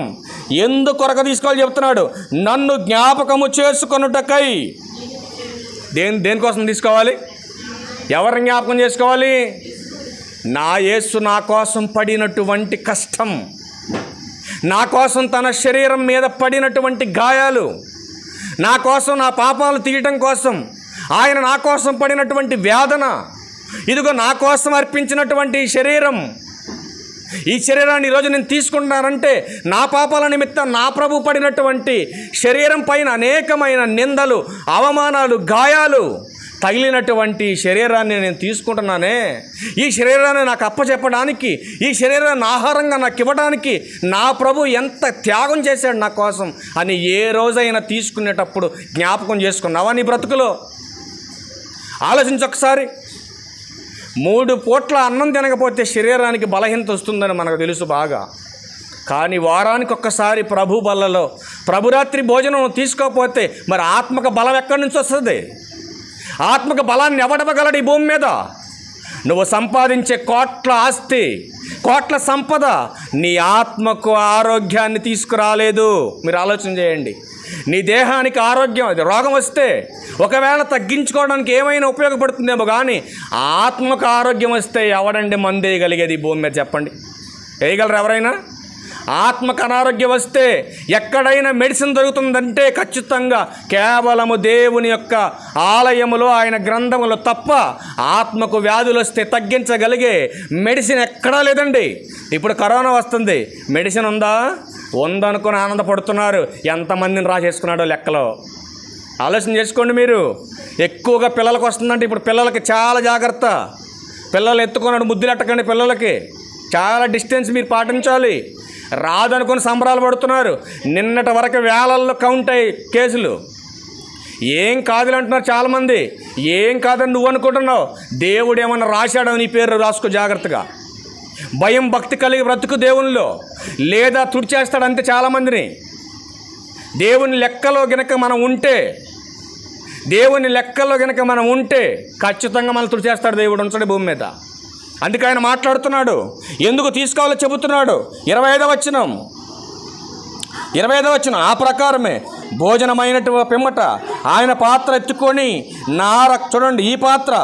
ఎందుకొరకు తీసుకోవాలి చెప్తున్నాడు? నన్ను జ్ఞాపకము చేసుకొనుటకై. దేనికోసం తీసుకోవాలి? ఎవరిని జ్ఞాపకం చేసుకోవాలి? నా యేసు నా కోసం పడినటువంటి కష్టం, నా కోసం తన శరీరం మీద పడినటువంటి గాయాలు, నా కోసం నా పాపాలు తీయటం కోసం ఆయన నా కోసం పడినటువంటి వేదన, ఇదిగో నా కోసం అర్పించినటువంటి శరీరం. ఈ శరీరాన్ని ఈరోజు నేను తీసుకుంటున్నానంటే నా పాపాల నిమిత్తం నా ప్రభు పడినటువంటి శరీరం పైన అనేకమైన నిందలు, అవమానాలు, గాయాలు తగిలినటువంటి శరీరాన్ని నేను తీసుకుంటున్నానే. ఈ శరీరాన్ని నాకు అప్పచెప్పడానికి, ఈ శరీరాన్ని ఆహారంగా నాకు ఇవ్వడానికి నా ప్రభు ఎంత త్యాగం చేశాడు నా కోసం అని ఏ రోజైనా తీసుకునేటప్పుడు జ్ఞాపకం చేసుకున్నావా నీ బ్రతుకులో? ఆలోచించొకసారి. 3 పూట్ల అన్నం తినకపోతే శరీరానికి బలహీనత వస్తుందని మనకు తెలుసు బాగా. కానీ వారానికి ఒక్కసారి ప్రభు బల్లలో ప్రభురాత్రి భోజనం తీసుకోకపోతే మరి ఆత్మక బలం ఎక్కడి నుంచి వస్తుంది? ఆత్మక బలాన్ని ఎవడవగలడు ఈ భూమి మీద? నువ్వు సంపాదించే కోట్ల ఆస్తి, కోట్ల సంపద నీ ఆత్మకు ఆరోగ్యాన్ని తీసుకురాలేదు. మీరు ఆలోచన చేయండి. నీ దేహానికి ఆరోగ్యం, రోగం వస్తే ఒకవేళ తగ్గించుకోవడానికి ఏమైనా ఉపయోగపడుతుందేమో, కానీ ఆత్మకు ఆరోగ్యం వస్తే ఎవడండి మందేయగలిగేది ఈ భూమి మీద చెప్పండి? వేయగలరు ఎవరైనా? ఆత్మకు అనారోగ్యం వస్తే ఎక్కడైనా మెడిసిన్ దొరుకుతుందంటే ఖచ్చితంగా కేవలము దేవుని యొక్క ఆలయములో ఆయన గ్రంథములో తప్ప ఆత్మకు వ్యాధులు వస్తే తగ్గించగలిగే మెడిసిన్ ఎక్కడా లేదండి. ఇప్పుడు కరోనా వస్తుంది, మెడిసిన్ ఉందా? ఉందనుకుని ఆనందపడుతున్నారు. ఎంతమందిని రాసేసుకున్నాడో లెక్కలో. ఆలోచన చేసుకోండి మీరు. ఎక్కువగా పిల్లలకు వస్తుందంటే ఇప్పుడు పిల్లలకి చాలా జాగ్రత్త. పిల్లలు ఎత్తుకున్నాడు ముద్దులు ఎట్టకండి. పిల్లలకి చాలా డిస్టెన్స్ మీరు పాటించాలి. రాదనుకుని సంబరాలు పడుతున్నారు. నిన్నటి వరకు వేలల్లో కౌంట్ అయ్యి కేసులు. ఏం కాదులు అంటున్నారు చాలామంది. ఏం కాదని నువ్వు అనుకుంటున్నావు. దేవుడు ఏమన్నా రాశాడో నీ పేరు రాసుకో జాగ్రత్తగా. భయం భక్తి కలిగి బ్రతుకు దేవునిలో. లేదా తుడిచేస్తాడంతే చాలామందిని. దేవుని లెక్కలో గనక మనం ఉంటే ఖచ్చితంగా మనం తుడిచేస్తాడు దేవుడు, ఉంచడు భూమి మీద. అందుకే ఆయన మాట్లాడుతున్నాడు, ఎందుకు తీసుకోవాలో చెబుతున్నాడు. 25వ వచనం ఆ ప్రకారమే భోజనమైనటు పిమ్మట ఆయన పాత్ర ఎత్తుకొని చూడండి, ఈ పాత్ర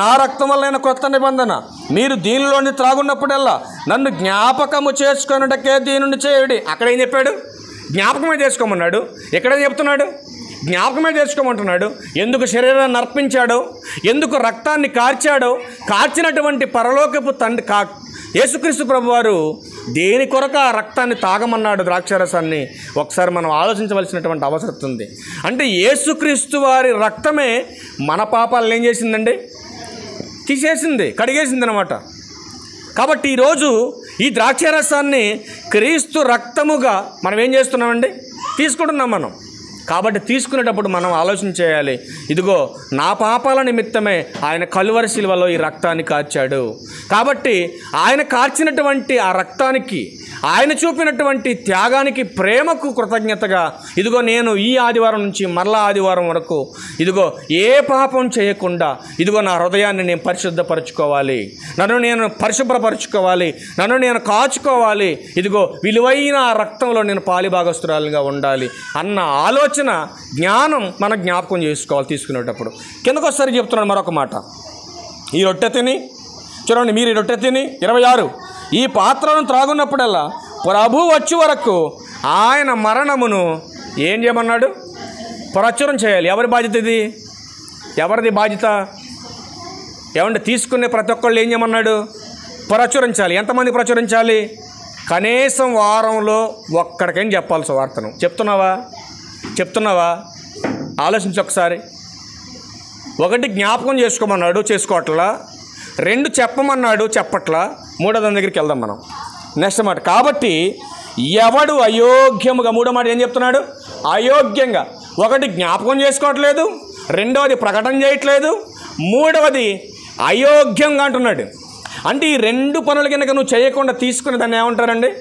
నా రక్తం వల్లైన కొత్త నిబంధన, మీరు దీనిలోని త్రాగున్నప్పుడల్లా నన్ను జ్ఞాపకము చేసుకొనుటకే దీనిని చేయుడి. అక్కడ ఏం చెప్పాడు? జ్ఞాపకమే చేసుకోమన్నాడు. ఎక్కడేం చెప్తున్నాడు? జ్ఞాపకమే చేసుకోమంటున్నాడు. ఎందుకు శరీరాన్ని అర్పించాడో, ఎందుకు రక్తాన్ని కార్చినటువంటి పరలోకపు తండ్రి యేసుక్రీస్తు ప్రభువారు దేని కొరకు ఆ రక్తాన్ని తాగమన్నాడు, ద్రాక్షారసాన్ని? ఒకసారి మనం ఆలోచించవలసినటువంటి అవసరం ఉంది. అంటే యేసుక్రీస్తు వారి రక్తమే మన పాపాలను ఏం చేసిందండి? తీసేసింది, కడిగేసింది అన్నమాట. కాబట్టి ఈరోజు ఈ ద్రాక్షారసాన్ని క్రీస్తు రక్తముగా మనం ఏం చేస్తున్నామండి? తీసుకుంటున్నాం మనం. కాబట్టి తీసుకునేటప్పుడు మనం ఆలోచన చేయాలి, ఇదిగో నా పాపాల నిమిత్తమే ఆయన కలువరి శిలువలో ఈ రక్తాన్ని కార్చాడు. కాబట్టి ఆయన కార్చినటువంటి ఆ రక్తానికి, ఆయన చూపినటువంటి త్యాగానికి, ప్రేమకు కృతజ్ఞతగా ఇదిగో నేను ఈ ఆదివారం నుంచి మరలా ఆదివారం వరకు ఇదిగో ఏ పాపం చేయకుండా ఇదిగో నా హృదయాన్ని నేను పరిశుద్ధపరచుకోవాలి, నన్ను నేను పరిశుభ్రపరచుకోవాలి, నన్ను నేను కాచుకోవాలి, ఇదిగో విలువైన ఆ రక్తంలో నేను పాలిభాగస్తురాలుగా ఉండాలి అన్న ఆలోచన, జ్ఞానం మన జ్ఞాపకం చేసుకోవాలి తీసుకునేటప్పుడు. కిందకు ఒకసారి చెప్తున్నాను మరొక మాట. ఈ రొట్టె తిని చూడండి, మీరు ఈ రొట్టె తిని 26 ఈ పాత్రను త్రాగున్నప్పుడల్లా ప్రభు వచ్చే వరకు ఆయన మరణమును ఏం చేయమన్నాడు? ప్రచురం చేయాలి. ఎవరి బాధ్యత ఇది? ఎవరిది బాధ్యత? ఏమంటే తీసుకునే ప్రతి ఒక్కళ్ళు ఏం చేయమన్నాడు? ప్రచురించాలి. ఎంతమంది ప్రచురించాలి? కనీసం వారంలో ఒక్కడికైనా చెప్పాలి సువార్తను. చెప్తున్నావా? ఆలోచించి ఒకసారి. 1 జ్ఞాపకం చేసుకోమన్నాడు, చేసుకోవట్లా. 2 చెప్పమన్నాడు, చెప్పట్లా. 3వ దగ్గరికి వెళ్దాం మనం. నెక్స్ట్ మాట, కాబట్టి ఎవడు అయోగ్యముగా, 3వ మాట ఏం చెప్తున్నాడు? అయోగ్యంగా. 1 జ్ఞాపకం చేసుకోవట్లేదు, 2వది ప్రకటన చేయట్లేదు, 3వది అయోగ్యంగా అంటున్నాడు. అంటే ఈ 2 పనులు కనుక నువ్వు చేయకుండా తీసుకుని దాన్ని ఏమంటారండి?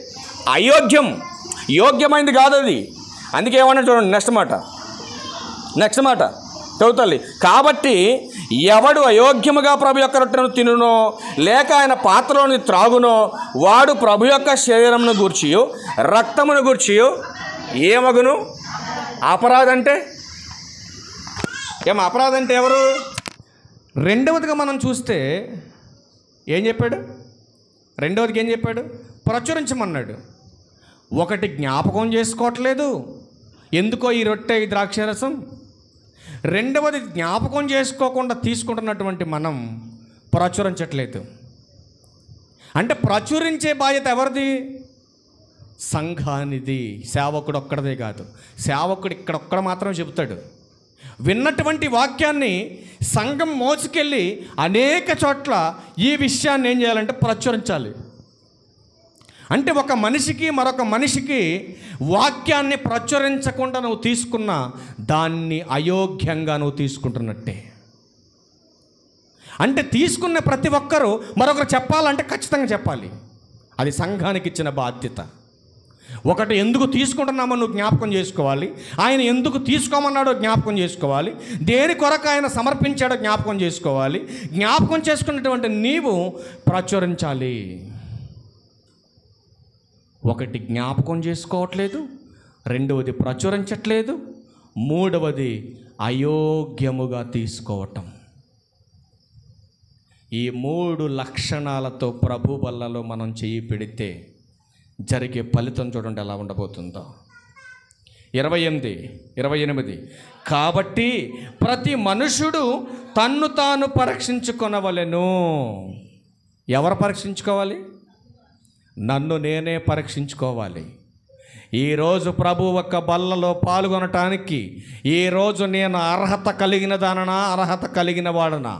అయోగ్యం. యోగ్యమైంది కాదు అది. అందుకే ఏమన్నా చూడండి, నెక్స్ట్ మాట చదువుతాలి. కాబట్టి ఎవడు అయోగ్యముగా ప్రభు యొక్క రొట్టెను తినునో లేక ఆయన పాత్రలోని త్రాగునో వాడు ప్రభు యొక్క శరీరమును గూర్చియో రక్తమును గూర్చియో ఏమగును? అపరాధం అంటే ఎవరు? 2వదిగా మనం చూస్తే ఏం చెప్పాడు? 2వదికి ఏం చెప్పాడు? ప్రచురించమన్నాడు. 1 జ్ఞాపకం చేసుకోవట్లేదు, ఎందుకో ఈ రొట్టె ఈ ద్రాక్షారసం. 2వది జ్ఞాపకం చేసుకోకుండా తీసుకుంటున్నటువంటి మనం ప్రచురించట్లేదు. అంటే ప్రచురించే బాధ్యత ఎవరిది? సంఘానిది. సేవకుడు ఒక్కడదే కాదు. సేవకుడు ఒక్కడ మాత్రం చెబుతాడు. విన్నటువంటి వాక్యాన్ని సంఘం మోసుకెళ్ళి అనేక చోట్ల ఈ విషయాన్ని ఏం చేయాలంటే ప్రచురించాలి. అంటే ఒక మనిషికి మరొక మనిషికి వాక్యాన్ని ప్రచురించకుండా నువ్వు తీసుకున్న దాన్ని అయోగ్యంగా నువ్వు తీసుకుంటున్నట్టే. అంటే తీసుకున్న ప్రతి ఒక్కరూ మరొకరు చెప్పాలంటే ఖచ్చితంగా చెప్పాలి. అది సంఘానికి ఇచ్చిన బాధ్యత. 1 ఎందుకు తీసుకుంటున్నామో నువ్వు జ్ఞాపకం చేసుకోవాలి. ఆయన ఎందుకు తీసుకోమన్నాడో జ్ఞాపకం చేసుకోవాలి. దేని కొరకు ఆయన సమర్పించాడో జ్ఞాపకం చేసుకోవాలి. జ్ఞాపకం చేసుకున్నటువంటి నీవు ప్రచురించాలి. 1 జ్ఞాపకం చేసుకోవట్లేదు, 2వది ప్రచురించట్లేదు, 3వది అయోగ్యముగా తీసుకోవటం. ఈ 3 లక్షణాలతో ప్రభు వల్లలో మనం చేయి పెడితే జరిగే ఫలితం చూడండి ఎలా ఉండబోతుందో. 28 కాబట్టి ప్రతి మనుషుడు తన్ను తాను పరీక్షించుకొనవలెను. ఎవరు పరీక్షించుకోవాలి? నన్ను నేనే పరీక్షించుకోవాలి. ఈరోజు ప్రభు ఒక్క బల్లలో పాల్గొనటానికి ఈరోజు నేను అర్హత కలిగిన వాడనా?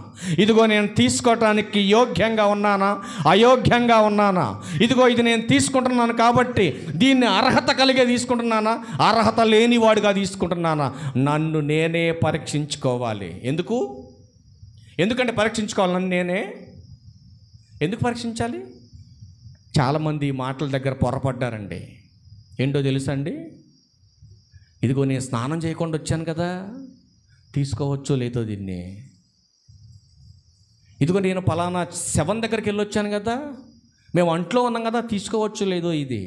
ఇదిగో నేను తీసుకోవటానికి యోగ్యంగా ఉన్నానా, అయోగ్యంగా ఉన్నానా? ఇదిగో ఇది నేను తీసుకుంటున్నాను కాబట్టి దీన్ని అర్హత కలిగే తీసుకుంటున్నానా, అర్హత లేనివాడుగా తీసుకుంటున్నానా? నన్ను నేనే పరీక్షించుకోవాలి. ఎందుకంటే పరీక్షించుకోవాలి నన్ను నేనే. ఎందుకు పరీక్షించాలి? చాలామంది ఈ మాటల దగ్గర పొరపడ్డారండి. ఏంటో తెలుసా అండి? ఇదిగో నేను స్నానం చేయకుండా వచ్చాను కదా, తీసుకోవచ్చో లేదో దీన్ని. ఇదిగో నేను పలానా శవం దగ్గరికి వెళ్ళి వచ్చాను కదా, మేము అంట్లో ఉన్నాం కదా, తీసుకోవచ్చు లేదో ఇది.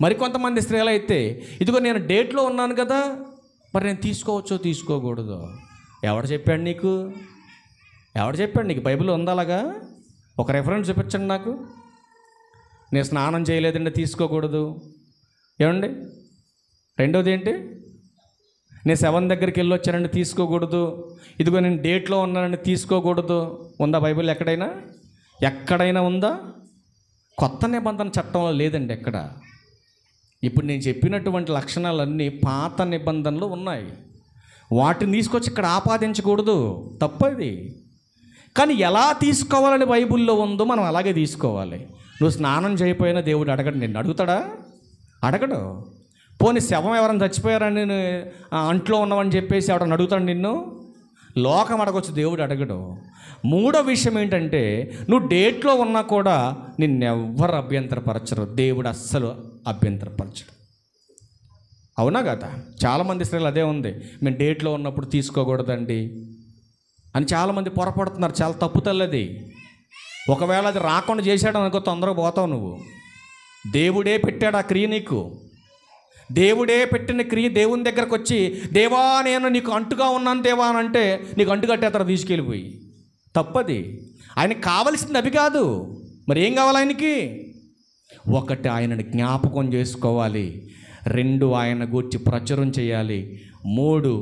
మరికొంతమంది స్త్రీలు అయితే ఇదిగో నేను డేట్లో ఉన్నాను కదా, మరి నేను తీసుకోవచ్చో తీసుకోకూడదు. ఎవడు చెప్పాడు నీకు? ఎవడు చెప్పాడు నీకు? బైబిల్లో ఉందా అలాగా? ఒక రెఫరెన్స్ చూపించండి నాకు. నేను స్నానం చేయలేదండి తీసుకోకూడదు. ఏమండి? రెండోది ఏంటి? నేను శవం దగ్గరికి వెళ్ళి వచ్చానండి తీసుకోకూడదు. ఇదిగో నేను డేట్లో ఉన్నానండి తీసుకోకూడదు. ఉందా బైబిల్ ఎక్కడైనా? ఎక్కడైనా ఉందా? కొత్త నిబంధన చట్టంలో లేదండి ఎక్కడ. ఇప్పుడు నేను చెప్పినటువంటి లక్షణాలన్నీ పాత నిబంధనలు ఉన్నాయి. వాటిని తీసుకొచ్చి ఇక్కడ ఆపాదించకూడదు, తప్పది. కానీ ఎలా తీసుకోవాలని బైబిల్లో ఉందో మనం అలాగే తీసుకోవాలి. నువ్వు స్నానం చేయకపోయినా దేవుడు అడగడు, నిన్ను అడుగుతాడా? అడగడు. పోనీ శవం ఎవరైనా చచ్చిపోయారని నేను అంట్లో ఉన్నామని చెప్పేసి ఎవరైనా అడుగుతాడు నిన్ను? లోకం అడగొచ్చు, దేవుడు అడగడు. మూడో విషయం ఏంటంటే, నువ్వు డేట్లో ఉన్నా కూడా నిన్నెవ్వరు అభ్యంతరపరచరు, దేవుడు అస్సలు అభ్యంతరపరచడు. అవునా కదా? చాలామంది స్త్రీలు అదే ఉంది, మేము డేట్లో ఉన్నప్పుడు తీసుకోకూడదండి అని చాలామంది పొరపడుతున్నారు. చాలా తప్పు తల్లది. ఒకవేళ అది రాకుండా చేశాడు అనుకో, తొందరగా పోతావు నువ్వు. దేవుడే పెట్టాడు ఆ క్రియ నీకు. దేవుడే పెట్టిన క్రియ దేవుని దగ్గరకు వచ్చి, దేవా నేను నీకు అంటుగా ఉన్నాను దేవా అని అంటే నీకు అంటు కట్టేస్తారు తీసుకెళ్ళిపోయి. తప్పది. ఆయనకి కావలసింది అవి కాదు. మరి ఏం కావాలి ఆయనకి? ఒకటి, ఆయనని జ్ఞాపకం చేసుకోవాలి. 2, ఆయన గూర్చి ప్రచురం చేయాలి. 3,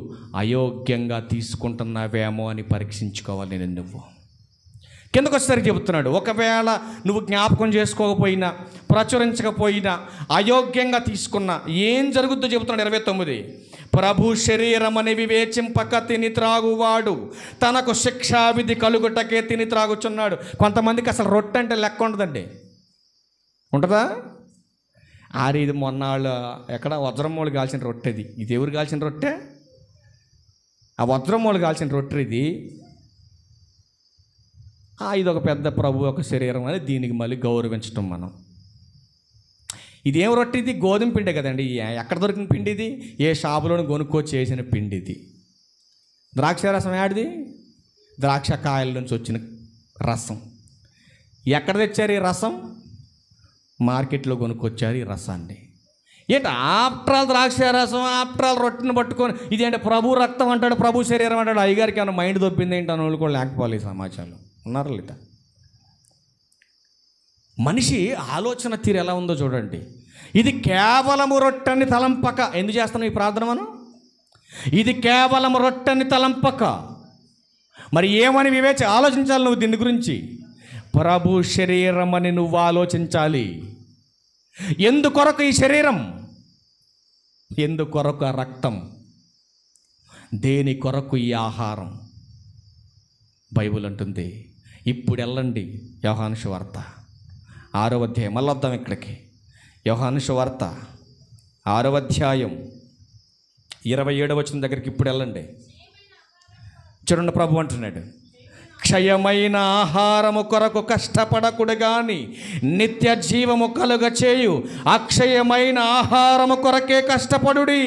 అయోగ్యంగా తీసుకుంటున్నావేమో అని పరీక్షించుకోవాలి నేను నువ్వు. కిందకు వచ్చేసరికి చెబుతున్నాడు, ఒకవేళ నువ్వు జ్ఞాపకం చేసుకోకపోయినా, ప్రచురించకపోయినా, అయోగ్యంగా తీసుకున్నా ఏం జరుగుద్దో చెబుతున్నాడు. 29, ప్రభు శరీరం అని వివేచింపక తిని త్రాగువాడు తనకు శిక్షావిధి కలుగుటకే తిని త్రాగుచున్నాడు. కొంతమందికి అసలు రొట్టె అంటే లెక్క ఉండదండి. ఉంటుందా? ఇది మొన్న వాళ్ళు ఎక్కడ వజ్రమ్మోళ్ళు కాల్చిన రొట్టెది. ఇది ఎవరు కాల్చిన రొట్టె? ఆ వజ్రమ్మోళ్ళు కాల్చిన రొట్టె ఇది. ఇది ఒక పెద్ద ప్రభు ఒక శరీరం అని దీనికి మళ్ళీ గౌరవించటం మనం. ఇదేం రొట్టె? ఇది గోధుమ పిండే కదండి. ఎక్కడ దొరికిన పిండి ఇది? ఏ షాపులోని కొనుక్కొచ్చి చేసిన పిండి ఇది. ద్రాక్ష రసం ఏడిది? ద్రాక్ష కాయల నుంచి వచ్చిన రసం. ఎక్కడ తెచ్చారు ఈ రసం? మార్కెట్లో కొనుక్కొచ్చారు ఈ రసాన్ని. ఏంటి ఆఫ్టర్ ఆల్ ద్రాక్ష రసం, ఆఫ్టర్ ఆల్ రొట్టెని పట్టుకొని ఇదేంటి ప్రభు రక్తం అంటాడు, ప్రభు శరీరం అంటాడు. అయ్యగారికి ఏమైనా మైండ్ దొబ్బింది ఏంటి అని వాళ్ళు కూడా లేకపోవాలి ఈ సమాజంలో. ఉన్నారు లేదా? మనిషి ఆలోచన తీరు ఎలా ఉందో చూడండి. ఇది కేవలము రొట్టెని తలంపక. ఎందుకు చేస్తున్నాం ఈ ప్రార్థన మనం? ఇది కేవలం రొట్టెని తలంపక. మరి ఏమని ఆలోచించాలి నువ్వు దీని గురించి? ప్రభు శరీరం అని నువ్వు ఆలోచించాలి. ఎందుకొరకు ఈ శరీరం? ఎందుకొరకు ఆ రక్తం? దేని కొరకు ఈ ఆహారం? బైబిల్ అంటుంది, ఇప్పుడు వెళ్ళండి యోహాను సువార్త 6వ అధ్యాయం. మళ్ళీ వద్దాం ఇక్కడికి. యోహాను సువార్త 6వ అధ్యాయం 27వ వచనం దగ్గరికి ఇప్పుడు వెళ్ళండి. చూడండి, ప్రభు అంటున్నాడు, క్షయమైన ఆహారము కొరకు కష్టపడకుడు గాని నిత్య జీవము కలుగ చేయు అక్షయమైన ఆహారము కొరకే కష్టపడుడి.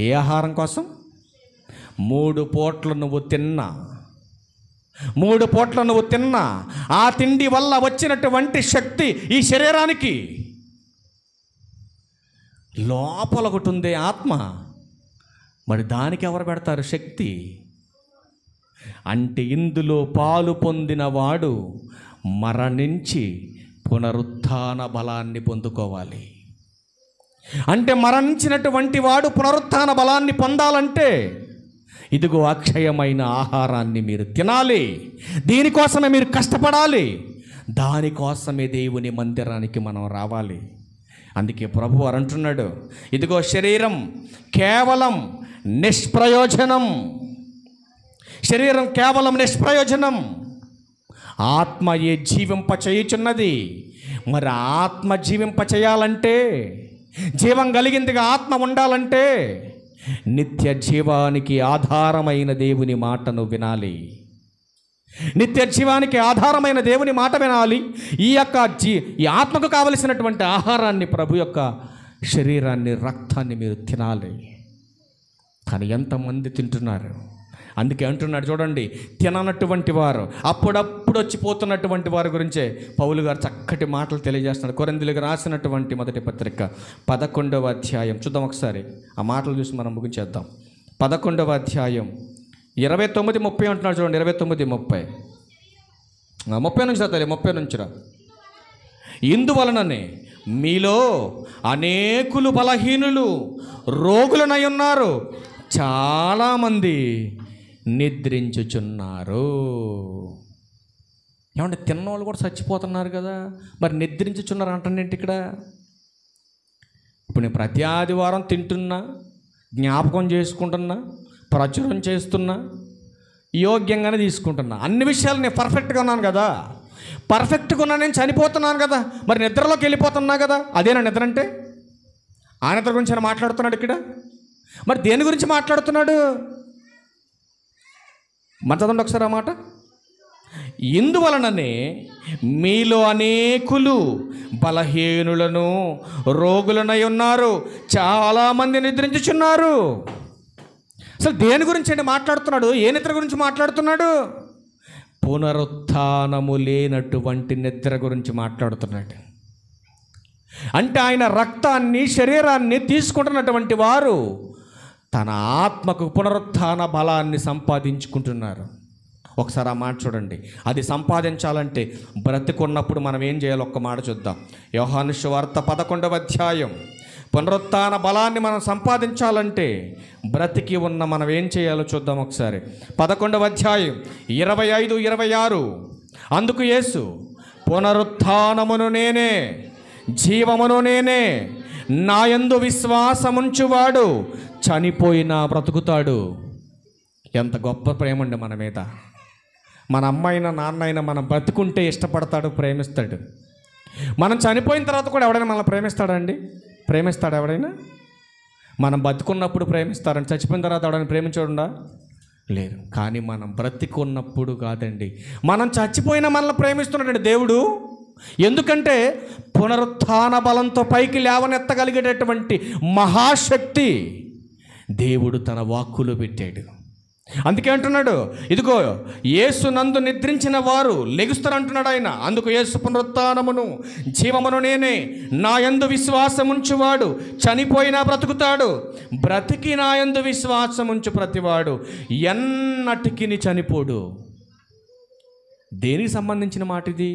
ఏ ఆహారం కోసం? 3 పూటలు నువ్వు తిన్నా, 3 పూటలు నువ్వు తిన్నా ఆ తిండి వల్ల వచ్చినటువంటి శక్తి ఈ శరీరానికి. లోపల ఒకటి ఉంది ఆత్మ, మరి దానికి ఎవరు పెడతారు శక్తి? అంటే ఇందులో పాలు పొందిన వాడు మరణించి పునరుత్థాన బలాన్ని పొందుకోవాలి. అంటే మరణించినటువంటి వాడు పునరుత్థాన బలాన్ని పొందాలంటే ఇదిగో అక్షయమైన ఆహారాన్ని మీరు తినాలి. దీనికోసమే మీరు కష్టపడాలి. దానికోసమే దేవుని మందిరానికి మనం రావాలి. అందుకే ప్రభు అంటున్నాడు, ఇదిగో శరీరం కేవలం నిష్ప్రయోజనం. శరీరం కేవలం నిష్ప్రయోజనం. ఆత్మయే జీవింప చేయుచున్నది. మరి ఆత్మ జీవింప చేయాలంటే, జీవం కలిగిందిగా ఆత్మ ఉండాలంటే నిత్య జీవానికి ఆధారమైన దేవుని మాటను వినాలి. నిత్య జీవానికి ఆధారమైన దేవుని మాట వినాలి. ఈ ఆత్మకు కావలసినటువంటి ఆహారాన్ని, ప్రభు యొక్క శరీరాన్ని, రక్తాన్ని మీరు తినాలి. కానీ ఎంతమంది తింటున్నారు? అందుకే అంటున్నాడు చూడండి, తిననటువంటి వారు, అప్పుడప్పుడు వచ్చిపోతున్నటువంటి వారి గురించే పౌలు గారు చక్కటి మాటలు తెలియజేస్తున్నాడు. కొరింథీయులకు రాసినటువంటి మొదటి పత్రిక 11వ అధ్యాయం చూద్దాం ఒకసారి. ఆ మాటలు చూసి మనం ముగించేద్దాం. 11వ అధ్యాయం 29-30 అంటున్నాడు చూడండి. 29-30 30 నుంచి రావాలి, 30 నుంచి రా. ఇందువలననే మీలో అనేకులు బలహీనులు, రోగులనై ఉన్నారు, చాలామంది నిద్రించుచున్నారు. ఏమంటే తిన్నవాళ్ళు కూడా చచ్చిపోతున్నారు కదా, మరి నిద్రించుచున్నారు అంటానేంటి ఇక్కడ? ఇప్పుడు నేను ప్రతి ఆదివారం తింటున్నా, జ్ఞాపకం చేసుకుంటున్నా, ప్రచురం చేస్తున్నా, యోగ్యంగానే తీసుకుంటున్నా, అన్ని విషయాలు నేను పర్ఫెక్ట్గా ఉన్నాను కదా, పర్ఫెక్ట్గా ఉన్నా, నేను చనిపోతున్నాను కదా, మరి నిద్రలోకి వెళ్ళిపోతున్నా కదా. అదేనా నిద్ర అంటే? ఆ నిద్ర గురించి ఆయన మాట్లాడుతున్నాడు ఇక్కడ. మరి దేని గురించి మాట్లాడుతున్నాడు? మన చదవండి ఒకసారి ఆ మాట. ఇందువలననే మీలో అనేకులు బలహీనులను, రోగులనై ఉన్నారు, చాలామంది నిద్రించుచున్నారు. అసలు దేని గురించి అండి మాట్లాడుతున్నాడు? ఏ నిద్ర గురించి మాట్లాడుతున్నాడు? పునరుత్థానము లేనటువంటి నిద్ర గురించి మాట్లాడుతున్నాడు. అంటే ఆయన రక్తాన్ని, శరీరాన్ని తీసుకుంటున్నటువంటి వారు తన ఆత్మకు పునరుత్థాన బలాన్ని సంపాదించుకుంటున్నారు. ఒకసారి ఆ మాట చూడండి. అది సంపాదించాలంటే బ్రతికున్నప్పుడు మనం ఏం చేయాలి? ఒక్క మాట చూద్దాం. యోహాను సువార్త 11వ అధ్యాయం. పునరుత్థాన బలాన్ని మనం సంపాదించాలంటే బ్రతికి ఉన్న మనం ఏం చేయాలో చూద్దాం ఒకసారి. 11వ అధ్యాయం 25-26. అందుకు యేసు, పునరుత్థానమును నేనే, జీవమును నేనే, నా యందు విశ్వాసముంచువాడు చనిపోయినా బ్రతుకుతాడు. ఎంత గొప్ప ప్రేమ అండి మన మీద. మన అమ్మాయినా నాన్నైనా మనం బ్రతుకుంటే ఇష్టపడతాడు, ప్రేమిస్తాడు. మనం చనిపోయిన తర్వాత కూడా ఎవడైనా మనల్ని ప్రేమిస్తాడండి? ప్రేమిస్తాడు ఎవడైనా? మనం బతుకున్నప్పుడు ప్రేమిస్తారని, చచ్చిపోయిన తర్వాత ఎవడైనా ప్రేమించడుండా? లేదు. కానీ మనం బ్రతికున్నప్పుడు కాదండి, మనం చచ్చిపోయినా మనల్ని ప్రేమిస్తున్నాడండి దేవుడు. ఎందుకంటే పునరుత్థాన బలంతో పైకి లేవనెత్తగలిగేటటువంటి మహాశక్తి దేవుడు తన వాక్కులో పెట్టాడు. అందుకే అంటున్నాడు, ఇదిగో యేసు నందు నిద్రించిన వారు లెగుస్తారంటున్నాడు ఆయన. అందుకు యేసు పునరుత్థానమును, జీవమును నేనే, నా యందు విశ్వాసముంచువాడు చనిపోయినా బ్రతుకుతాడు, బ్రతికి నా యందు విశ్వాసముంచు ప్రతివాడు ఎన్నటికి చనిపోడు. దేనికి సంబంధించిన మాట ఇది?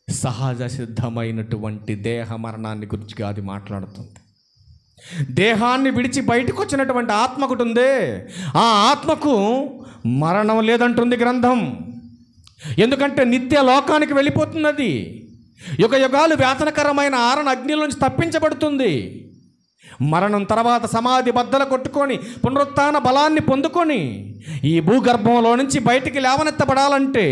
సహజ సిద్ధమైనటువంటి దేహ మరణాన్ని గురించి కాదు మాట్లాడుతుంది. దేహాన్ని విడిచి బయటకు వచ్చినటువంటి ఆత్మ ఒకటి ఉందే, ఆ ఆత్మకు మరణం లేదంటుంది గ్రంథం. ఎందుకంటే నిత్య లోకానికి వెళ్ళిపోతున్నది. యుగ యుగాలు వేతనకరమైన ఆరణ అగ్నిలోంచి తప్పించబడుతుంది. మరణం తర్వాత సమాధి బద్దలు కొట్టుకొని పునరుత్థాన బలాన్ని పొందుకొని ఈ భూగర్భంలో నుంచి బయటికి లేవనెత్తబడాలంటే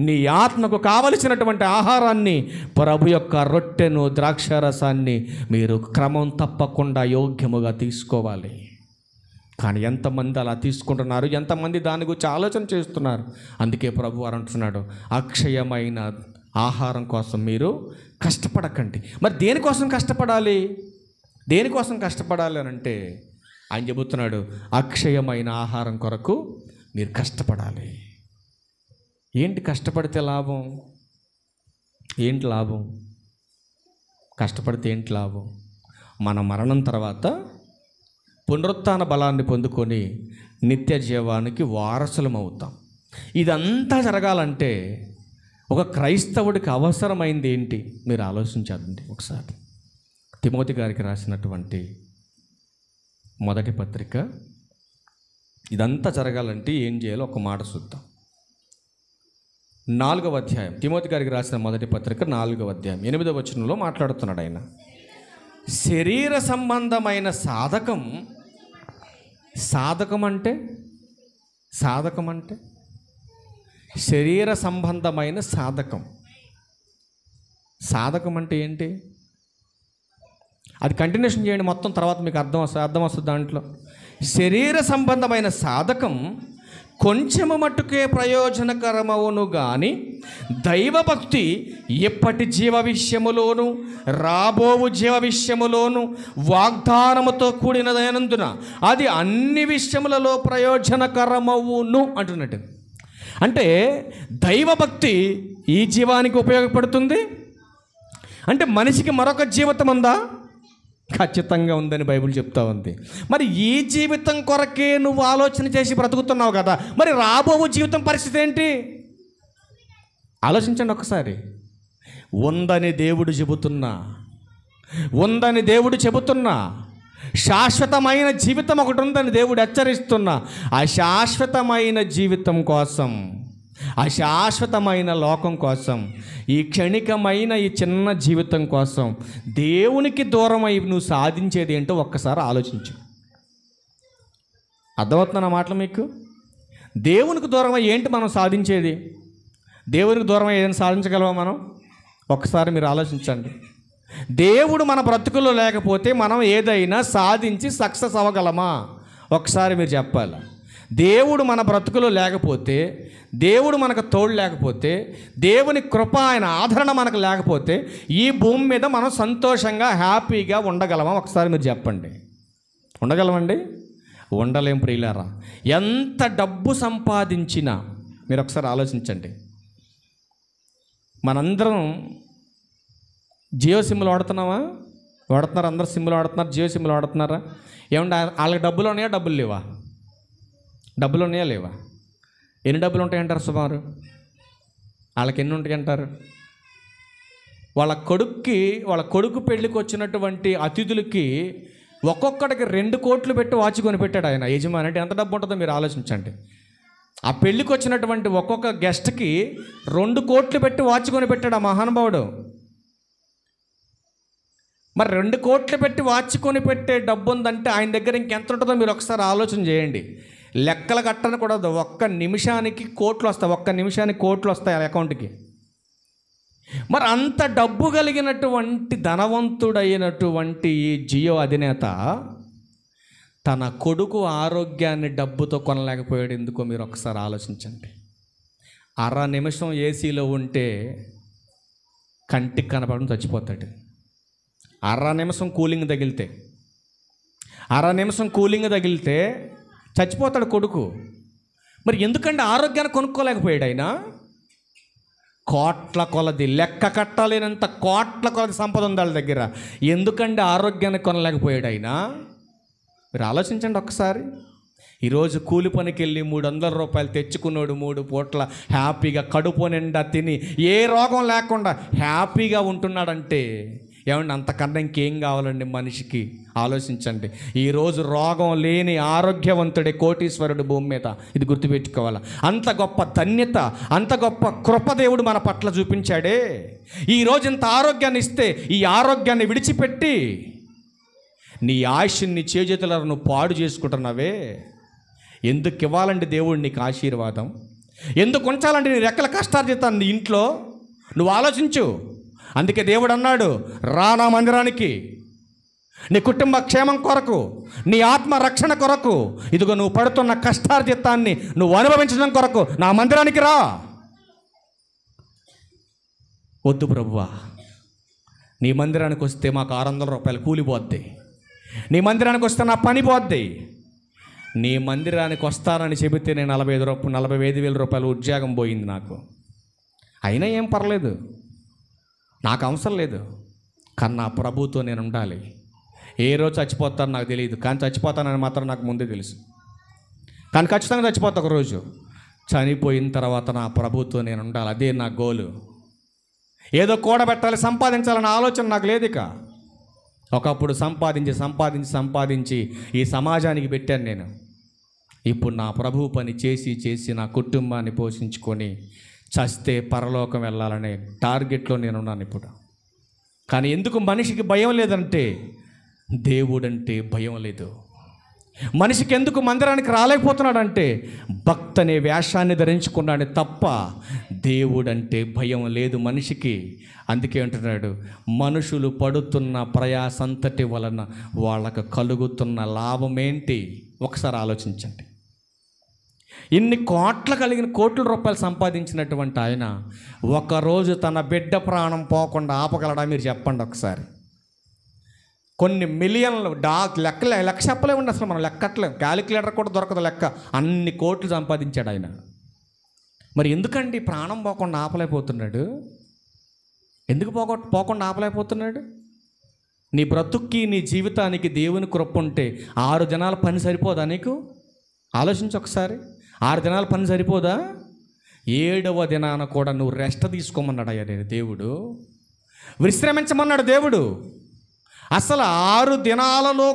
నీ ఆత్మకు కావలసినటువంటి ఆహారాన్ని, ప్రభు యొక్క రొట్టెను, ద్రాక్షారసాన్ని మీరు క్రమం తప్పకుండా యోగ్యముగా తీసుకోవాలి. కానీ ఎంతమంది అలా తీసుకుంటున్నారు? ఎంతమంది దాని గురించి ఆలోచన చేస్తున్నారు? అందుకే ప్రభు వారు అంటున్నాడు, అక్షయమైన ఆహారం కోసం మీరు కష్టపడకండి. మరి దేనికోసం కష్టపడాలి? దేనికోసం కష్టపడాలి అని అంటే ఆయన చెబుతున్నాడు, అక్షయమైన ఆహారం కొరకు మీరు కష్టపడాలి. ఏంటి కష్టపడితే లాభం? ఏంటి లాభం? కష్టపడితే ఏంటి లాభం? మన మరణం తర్వాత పునరుత్థాన బలాన్ని పొందుకొని నిత్య జీవానికి వారసులం అవుతాం. ఇదంతా జరగాలంటే ఒక క్రైస్తవుడికి అవసరమైంది ఏంటి? మీరు ఆలోచించండి ఒకసారి. తిమోతి గారికి రాసినటువంటి మొదటి పత్రిక. ఇదంతా జరగాలంటే ఏం చేయాలో ఒక మాట చూద్దాం. 4వ అధ్యాయం, తిమోతి గారికి రాసిన మొదటి పత్రిక 4వ అధ్యాయం 8వ వచనంలో మాట్లాడుతున్నాడు ఆయన. శరీర సంబంధమైన సాధకం. సాధకం అంటే శరీర సంబంధమైన సాధకం. సాధకం అంటే ఏంటి? అది కంటిన్యూషన్ చేయండి మొత్తం, తర్వాత మీకు అర్థం వస్తుంది దాంట్లో. శరీర సంబంధమైన సాధకం కొంచెము మట్టుకే ప్రయోజనకరమవును గాని దైవభక్తి ఇప్పటి జీవ విషయములోను రాబోవు జీవ విషయములోను వాగ్దానముతో కూడినదైనందున అది అన్ని విషయములలో ప్రయోజనకరమవును అంటున్నట్టు. అంటే దైవభక్తి ఈ జీవానికి ఉపయోగపడుతుంది. అంటే మనిషికి మరొక జీవితం ఉందా? ఖచ్చితంగా ఉందని బైబిల్ చెప్తా ఉంది. మరి ఈ జీవితం కొరకే నువ్వు ఆలోచన చేసి బ్రతుకుతున్నావు కదా, మరి రాబోవు జీవితం పరిస్థితి ఏంటి? ఆలోచించండి ఒకసారి. ఉందని దేవుడు చెబుతున్నా, శాశ్వతమైన జీవితం ఒకటి ఉందని దేవుడు హెచ్చరిస్తున్నా. ఆ శాశ్వతమైన జీవితం కోసం, ఆ శాశ్వతమైన లోకం కోసం, ఈ క్షణికమైన ఈ చిన్న జీవితం కోసం దేవునికి దూరమై నువ్వు సాధించేది ఏంటో ఒక్కసారి ఆలోచించు. అర్థమవుతున్న మాటలు మీకు? దేవునికి దూరమై ఏంటి మనం సాధించేది? దేవునికి దూరమై ఏదైనా సాధించగలవా మనం? ఒక్కసారి మీరు ఆలోచించండి. దేవుడు మన బ్రతుకుల్లో లేకపోతే మనం ఏదైనా సాధించి సక్సెస్ అవ్వగలమా? ఒకసారి మీరు చెప్పాలి. దేవుడు మన బ్రతుకులో లేకపోతే, దేవుడు మనకు తోడు లేకపోతే, దేవుని కృప ఆయన ఆదరణ మనకు లేకపోతే ఈ భూమి మీద మనం సంతోషంగా హ్యాపీగా ఉండగలమా? ఒకసారి మీరు చెప్పండి. ఉండగలమండి? ఉండలేం ప్రియులారా. ఎంత డబ్బు సంపాదించినా మీరు ఒకసారి ఆలోచించండి. మనందరం జియో సిమ్లు వాడుతున్నారా? అందరు సిమ్లు వాడుతున్నారు, జియో సిమ్లు వాడుతున్నారా? ఏమంటే వాళ్ళకి డబ్బులు ఉన్నాయా, డబ్బులు లేవా? డబ్బులు ఉన్నాయా లేవా? ఎన్ని డబ్బులు ఉంటాయంటారు సుమారు? వాళ్ళకి ఎన్ని ఉంటాయి అంటారు? వాళ్ళ కొడుకు పెళ్ళికి వచ్చినటువంటి అతిథులకి ఒక్కొక్కడికి 2 కోట్లు పెట్టి వాచ్ కొనిపెట్టాడు ఆయన యజమాని. అంటే ఎంత డబ్బు ఉంటుందో మీరు ఆలోచించండి. ఆ పెళ్ళికి వచ్చినటువంటి ఒక్కొక్క గెస్ట్కి 2 కోట్లు పెట్టి వాచ్ కొనిపెట్టాడు ఆ మహానుభావుడు. మరి 2 కోట్లు పెట్టి వాచ్ కొనిపెట్టే డబ్బు ఉందంటే ఆయన దగ్గర ఇంకెంత ఉంటుందో మీరు ఒకసారి ఆలోచన చేయండి. లెక్కలు కట్టను కూడా ఒక్క నిమిషానికి కోట్లు వస్తాయి ఆ అకౌంట్కి. మరి అంత డబ్బు కలిగినటువంటి ధనవంతుడైనటువంటి ఈ జియో అధినేత తన కొడుకు ఆరోగ్యాన్ని డబ్బుతో కొనలేకపోయాడు. ఎందుకో మీరు ఒకసారి ఆలోచించండి. 1/2 నిమిషం ఏసీలో ఉంటే కంటికి కనపడడం చచ్చిపోతాడు. 1/2 నిమిషం కూలింగ్ తగిలితే చచ్చిపోతాడు కొడుకు. మరి ఎందుకంటే ఆరోగ్యాన్ని కొనుక్కోలేకపోయాడు ఆయన. కోట్ల కొలది, లెక్క కట్టలేనంత కోట్ల కొలది సంపద ఉంది వాళ్ళ దగ్గర. ఎందుకంటే ఆరోగ్యాన్ని కొనలేకపోయాడు ఆయన. మీరు ఆలోచించండి ఒకసారి. ఈరోజు కూలి పనికి వెళ్ళి 300 రూపాయలు తెచ్చుకున్నాడు, 3 పూట్ల హ్యాపీగా కడుపు నిండా తిని ఏ రోగం లేకుండా హ్యాపీగా ఉంటున్నాడంటే ఏమండి అంతకన్నా ఇంకేం కావాలండి మనిషికి? ఆలోచించండి. ఈరోజు రోగం లేని ఆరోగ్యవంతుడే కోటీశ్వరుడు భూమి మీద. ఇది గుర్తుపెట్టుకోవాలి. అంత గొప్ప ధన్యత, అంత గొప్ప కృపదేవుడు మన పట్ల చూపించాడే. ఈరోజు ఇంత ఆరోగ్యాన్ని ఇస్తే ఈ ఆరోగ్యాన్ని విడిచిపెట్టి నీ ఆయుష్ని చేజేతులను నువ్వు పాడు చేసుకుంటున్నావే. ఎందుకు ఇవ్వాలండి దేవుడు నీకు ఆశీర్వాదం? ఎందుకు ఉంచాలంటే నీ రెక్కల కష్టార్జితాన్ని నీ ఇంట్లో? నువ్వు ఆలోచించు. అందుకే దేవుడు అన్నాడు, రా నా మందిరానికి, నీ కుటుంబ క్షేమం కొరకు, నీ ఆత్మ రక్షణ కొరకు, ఇదిగో నువ్వు పడుతున్న కష్టార్జితాన్ని నువ్వు అనుభవించడం కొరకు నా మందిరానికి రా. వద్దు ప్రభువా, నీ మందిరానికి వస్తే మాకు 600 రూపాయలు కూలిపోద్ది, నీ మందిరానికి వస్తే నా పని పోద్ది, నీ మందిరానికి వస్తానని చెబితే నేను 45,000 రూపాయలు ఉద్యోగం పోయింది నాకు. అయినా ఏం పర్లేదు, నాకు అవసరం లేదు, కానీ నా ప్రభుతో నేను ఉండాలి. ఏ రోజు చచ్చిపోతాను నాకు తెలియదు, కానీ చచ్చిపోతానని మాత్రం నాకు ముందే తెలుసు. కానీ ఖచ్చితంగా చచ్చిపోతా ఒకరోజు. చనిపోయిన తర్వాత నా ప్రభుతో నేను ఉండాలి, అదే నా గోలు. ఏదో కూడబెట్టాలి, సంపాదించాలన్న ఆలోచన నాకు లేదు. ఇక ఒకప్పుడు సంపాదించి ఈ సమాజానికి పెట్టాను నేను. ఇప్పుడు నా ప్రభు పని చేసి నా కుటుంబాన్ని పోషించుకొని చస్తే పరలోకం వెళ్ళాలనే టార్గెట్లో నేనున్నాను ఇప్పుడు. కానీ ఎందుకు మనిషికి భయం లేదంటే దేవుడంటే భయం లేదు. మనిషికి ఎందుకు మందిరానికి రాలేకపోతున్నాడంటే భక్తి అనే వేషాన్ని ధరించుకున్నాడు తప్ప దేవుడంటే భయం లేదు మనిషికి. అందుకే అంటున్నాడు, మనుషులు పడుతున్న ప్రయాసంతటి వలన వాళ్ళకు కలుగుతున్న లాభం ఏంటి? ఒకసారి ఆలోచించండి. ఇన్ని కోట్ల కలిగిన కోట్ల రూపాయలు సంపాదించినటువంటి ఆయన ఒకరోజు తన బిడ్డ ప్రాణం పోకుండా ఆపగలడా? మీరు చెప్పండి ఒకసారి. కొన్ని మిలియన్లు లెక్క చెప్పలేమండి, అసలు మనం లెక్కట్లేము, క్యాలిక్యులేటర్ కూడా దొరకదు లెక్క. అన్ని కోట్లు సంపాదించాడు ఆయన. మరి ఎందుకండి ప్రాణం పోకుండా ఆపలేకపోతున్నాడు? ఎందుకు పోకుండా ఆపలేకపోతున్నాడు? నీ బ్రతుక్కి, నీ జీవితానికి దేవుని కృప ఉంటే 6 దినాల పని సరిపోదా నీకు? ఆలోచించు ఒకసారి. 6 దినాల పని సరిపోదా? 7వ దినాన కూడా నువ్వు రెస్ట్ తీసుకోమన్నాడు అయ్యా దేవుడు, విశ్రమించమన్నాడు దేవుడు. అసలు 6 దినాలలో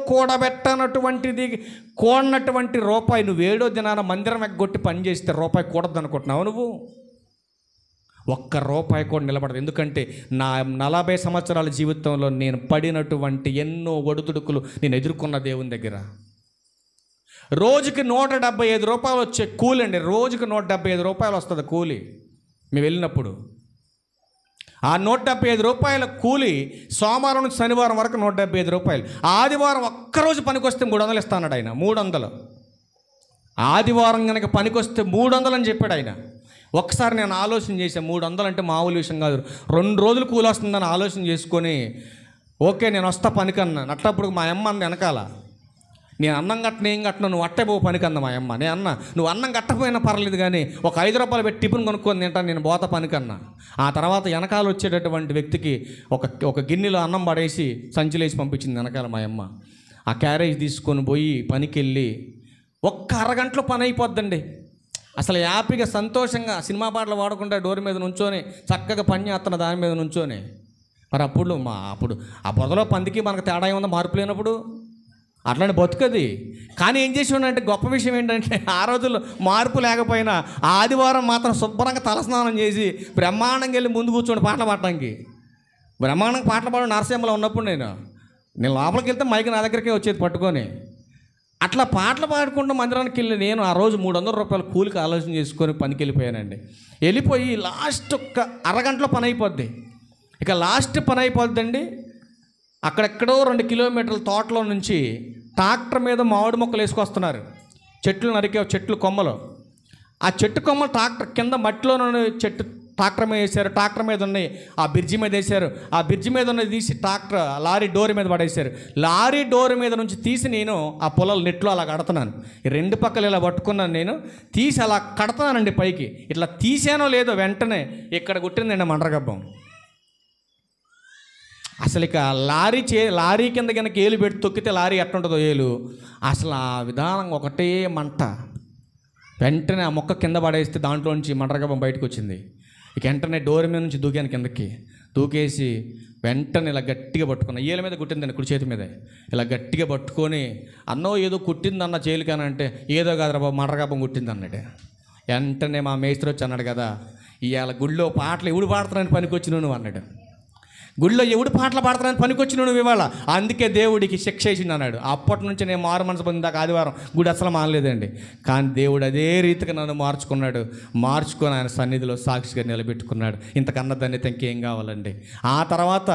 కూడినటువంటి రూపాయి నువ్వు 7వ దినాన మందిరం ఎగ్గొట్టి పని చేస్తే రూపాయి కూడదు అనుకుంటున్నావు నువ్వు? ఒక్క రూపాయి కూడా నిలబడదు. ఎందుకంటే నా 40 సంవత్సరాల జీవితంలో నేను పడినటువంటి ఎన్నో ఒడిదుడుకులు నేను ఎదుర్కొన్న దేవుని దగ్గర. రోజుకి 175 రూపాయలు వచ్చే కూలి అండి. రోజుకి 175 రూపాయలు వస్తుంది కూలి. మేము వెళ్ళినప్పుడు ఆ 175 రూపాయల కూలి సోమవారం నుంచి శనివారం వరకు 175 రూపాయలు. ఆదివారం ఒక్కరోజు పనికొస్తే 300 ఇస్తాడు ఆయన. 300. ఆదివారం కనుక పనికొస్తే 300 అని చెప్పాడు ఆయన. ఒకసారి నేను ఆలోచన చేశాను, 300 అంటే మామూలు విషయం కాదు. 2 రోజులు కూలి వస్తుందని ఆలోచన చేసుకొని ఓకే నేను వస్తా పనికన్నా. అట్టప్పుడు మా అమ్మ అంది వెనకాల, నేను అన్నం కట్టను ఏం కట్టను, నువ్వు అట్టే పో పనికన్నా మా అమ్మ. నేను అన్న నువ్వు అన్నం కట్టకపోయినా పర్లేదు కానీ ఒక 5 రూపాయలు పెట్టి టిఫిన్ కొనుక్కొని తింటాను, నేను పోతా పనికన్నా. ఆ తర్వాత వెనకాల వచ్చేటటువంటి వ్యక్తికి ఒక గిన్నెలో అన్నం పడేసి సంచిలేసి పంపించింది వెనకాల మా అమ్మ. ఆ క్యారేజ్ తీసుకొని పోయి పనికి వెళ్ళి ఒక్క అరగంటలో పని అయిపోద్దండి. అసలు హ్యాపీగా సంతోషంగా సినిమా పాటలు పాడకుండా డోర్ మీద నుంచొని చక్కగా పని చేస్తున్న దాని మీద నుంచొని. మరి అప్పుడు ఆ బురదలో పందికి మనకు తేడా ఏముందో మార్పు లేనప్పుడు? అట్లాంటి బతుకది. కానీ ఏం చేసి అంటే గొప్ప విషయం ఏంటంటే ఆ రోజుల్లో మార్పు లేకపోయినా ఆదివారం మాత్రం శుభ్రంగా తలస్నానం చేసి బ్రహ్మాండంగా వెళ్ళి ముందు కూర్చోండి పాటలు పాడటానికి. బ్రహ్మాండంగా పాటలు పాడడం నరసింహలో ఉన్నప్పుడు నేను లోపలికి వెళ్తే మైక్ నా దగ్గరికే వచ్చేది పట్టుకొని. అట్లా పాటలు పాడుకుంటూ మందిరానికి వెళ్ళి నేను ఆ రోజు 300 రూపాయల కూలికి ఆలోచన చేసుకొని పనికి వెళ్ళిపోయానండి. వెళ్ళిపోయి లాస్ట్ ఒక్క అరగంటలో పని అయిపోద్ది. ఇక లాస్ట్ పని అయిపోద్దండి. అక్కడెక్కడో 2 కిలోమీటర్ల తోటలో నుంచి ట్రాక్టర్ మీద మామిడి మొక్కలు వేసుకొస్తున్నారు. చెట్లు కొమ్మలు. ఆ చెట్టు కొమ్మలు ట్రాక్టర్ కింద మట్టిలో చెట్టు ట్రాక్టర్ మీద వేశారు. ట్రాక్టర్ మీద ఉన్నాయి ఆ బ్రిడ్జి మీద వేశారు. ఆ బ్రిడ్జి మీద ఉన్నది తీసి లారీ డోర్ మీద పడేశారు. లారీ డోర్ మీద నుంచి తీసి నేను ఆ పొలాలు నెట్లో అలా కడుతున్నాను. 2 పక్కలు ఇలా పట్టుకున్నాను. నేను తీసి అలా కడుతున్నానండి పైకి. ఇట్లా తీసానో లేదో వెంటనే ఇక్కడ కుట్టిందండి మండ్రగబ్బం. అసలు ఇక లారీ కింద కనుక ఏలు పెట్టి తొక్కితే లారీ ఎట్టుంటుందో ఏలు. అసలు ఆ విధానం ఒకటే మంట. వెంటనే ఆ మొక్క కింద పడేస్తే దాంట్లో నుంచి మండ్రగబ్బం బయటకు వచ్చింది. ఇక వెంటనే డోర్ మీద నుంచి దూకాను కిందకి. దూకేసి వెంటనే ఇలా గట్టిగా పట్టుకున్నా. ఏళ్ళ మీద కుట్టిందండి, కుడి చేతి మీద. ఇలా గట్టిగా పట్టుకొని అన్నో ఏదో కుట్టిందన్న చేయలికానంటే ఏదో కాదురా బాబు మండ్రగబ్బం కుట్టింది అన్నాడు. వెంటనే మా మేస్త్రి వచ్చి అన్నాడు కదా, ఇవాళ గుళ్ళో పాటలు ఎవడు పాడుతున్నాను పనికొచ్చి నువ్వు అన్నాడు. గుడిలో ఎవడు పాటలు పాడతానని పనికొచ్చిన నువ్వు ఇవాళ, అందుకే దేవుడికి శిక్ష వేసింది అన్నాడు. అప్పటి నుంచి నేను మారు మనసు పొందాక ఆదివారం గుడి అసలు మానలేదండి. కానీ దేవుడు అదే రీతిగా నన్ను మార్చుకొని ఆయన సన్నిధిలో సాక్షిగా నిలబెట్టుకున్నాడు. ఇంతకన్నా ధన్యత ఇంకేం కావాలండి. ఆ తర్వాత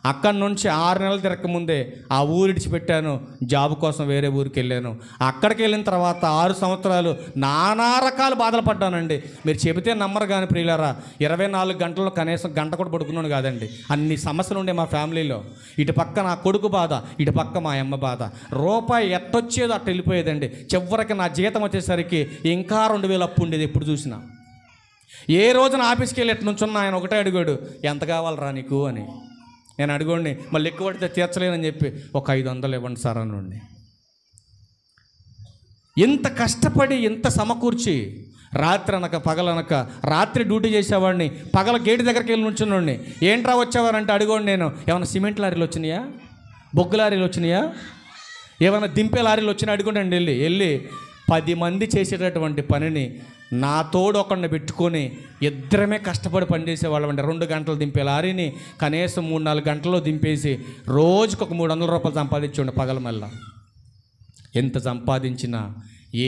అక్కడి నుంచి 6 నెలలు తిరగకముందే ఆ ఊరు విడిచిపెట్టాను. జాబ్ కోసం వేరే ఊరికి వెళ్ళాను. అక్కడికి వెళ్ళిన తర్వాత 6 సంవత్సరాలు నానా రకాల బాధలు పడ్డానండి. మీరు చెబితే నమ్మరు కానీ ప్రియులారా, 24 గంటల్లో కనీసం గంట కూడా పడుకున్నాను కాదండి. అన్ని సమస్యలు ఉండే మా ఫ్యామిలీలో. ఇటు పక్క నా కొడుకు బాధ, ఇటు పక్క మా అమ్మ బాధ. రూపాయి ఎట్టొచ్చేదో అట్ట వెళ్ళిపోయేదండి. చివరికి నా జీతం వచ్చేసరికి ఇంకా 2000 అప్పు ఉండేది ఎప్పుడు చూసినా. ఏ రోజున ఆఫీస్కి వెళ్ళి ఎట్టు నుంచున్నా ఆయన ఒకటే అడిగాడు, ఎంత కావాలరా నీకు అని. నేను అడుగుండి మళ్ళీ ఎక్కువ పడితే తీర్చలేనని చెప్పి ఒక 500 ఇవ్వండి సార్ అనండి. ఇంత కష్టపడి ఇంత సమకూర్చి రాత్రి అనక పగలనక రాత్రి డ్యూటీ చేసేవాడిని, పగల గేటు దగ్గరికి వెళ్ళి నుంచున్నాడిని. ఏంట్రా వచ్చేవారంటే అడుగోండి నేను, ఏమైనా సిమెంట్ లారీలు వచ్చినాయా, బొగ్గు లారీలు వచ్చినాయా, ఏమైనా దింపే లారీలు వచ్చినా అడుగుండండి. వెళ్ళి 10 మంది చేసేటటువంటి పనిని నా తోడు ఒకరిని పెట్టుకొని ఇద్దరమే కష్టపడి పనిచేసేవాళ్ళం అండి. 2 గంటలు దింపే లారీని కనీసం 3-4 గంటల్లో దింపేసి రోజుకు ఒక 300 రూపాయలు సంపాదించండి పగల మళ్ళా. ఎంత సంపాదించినా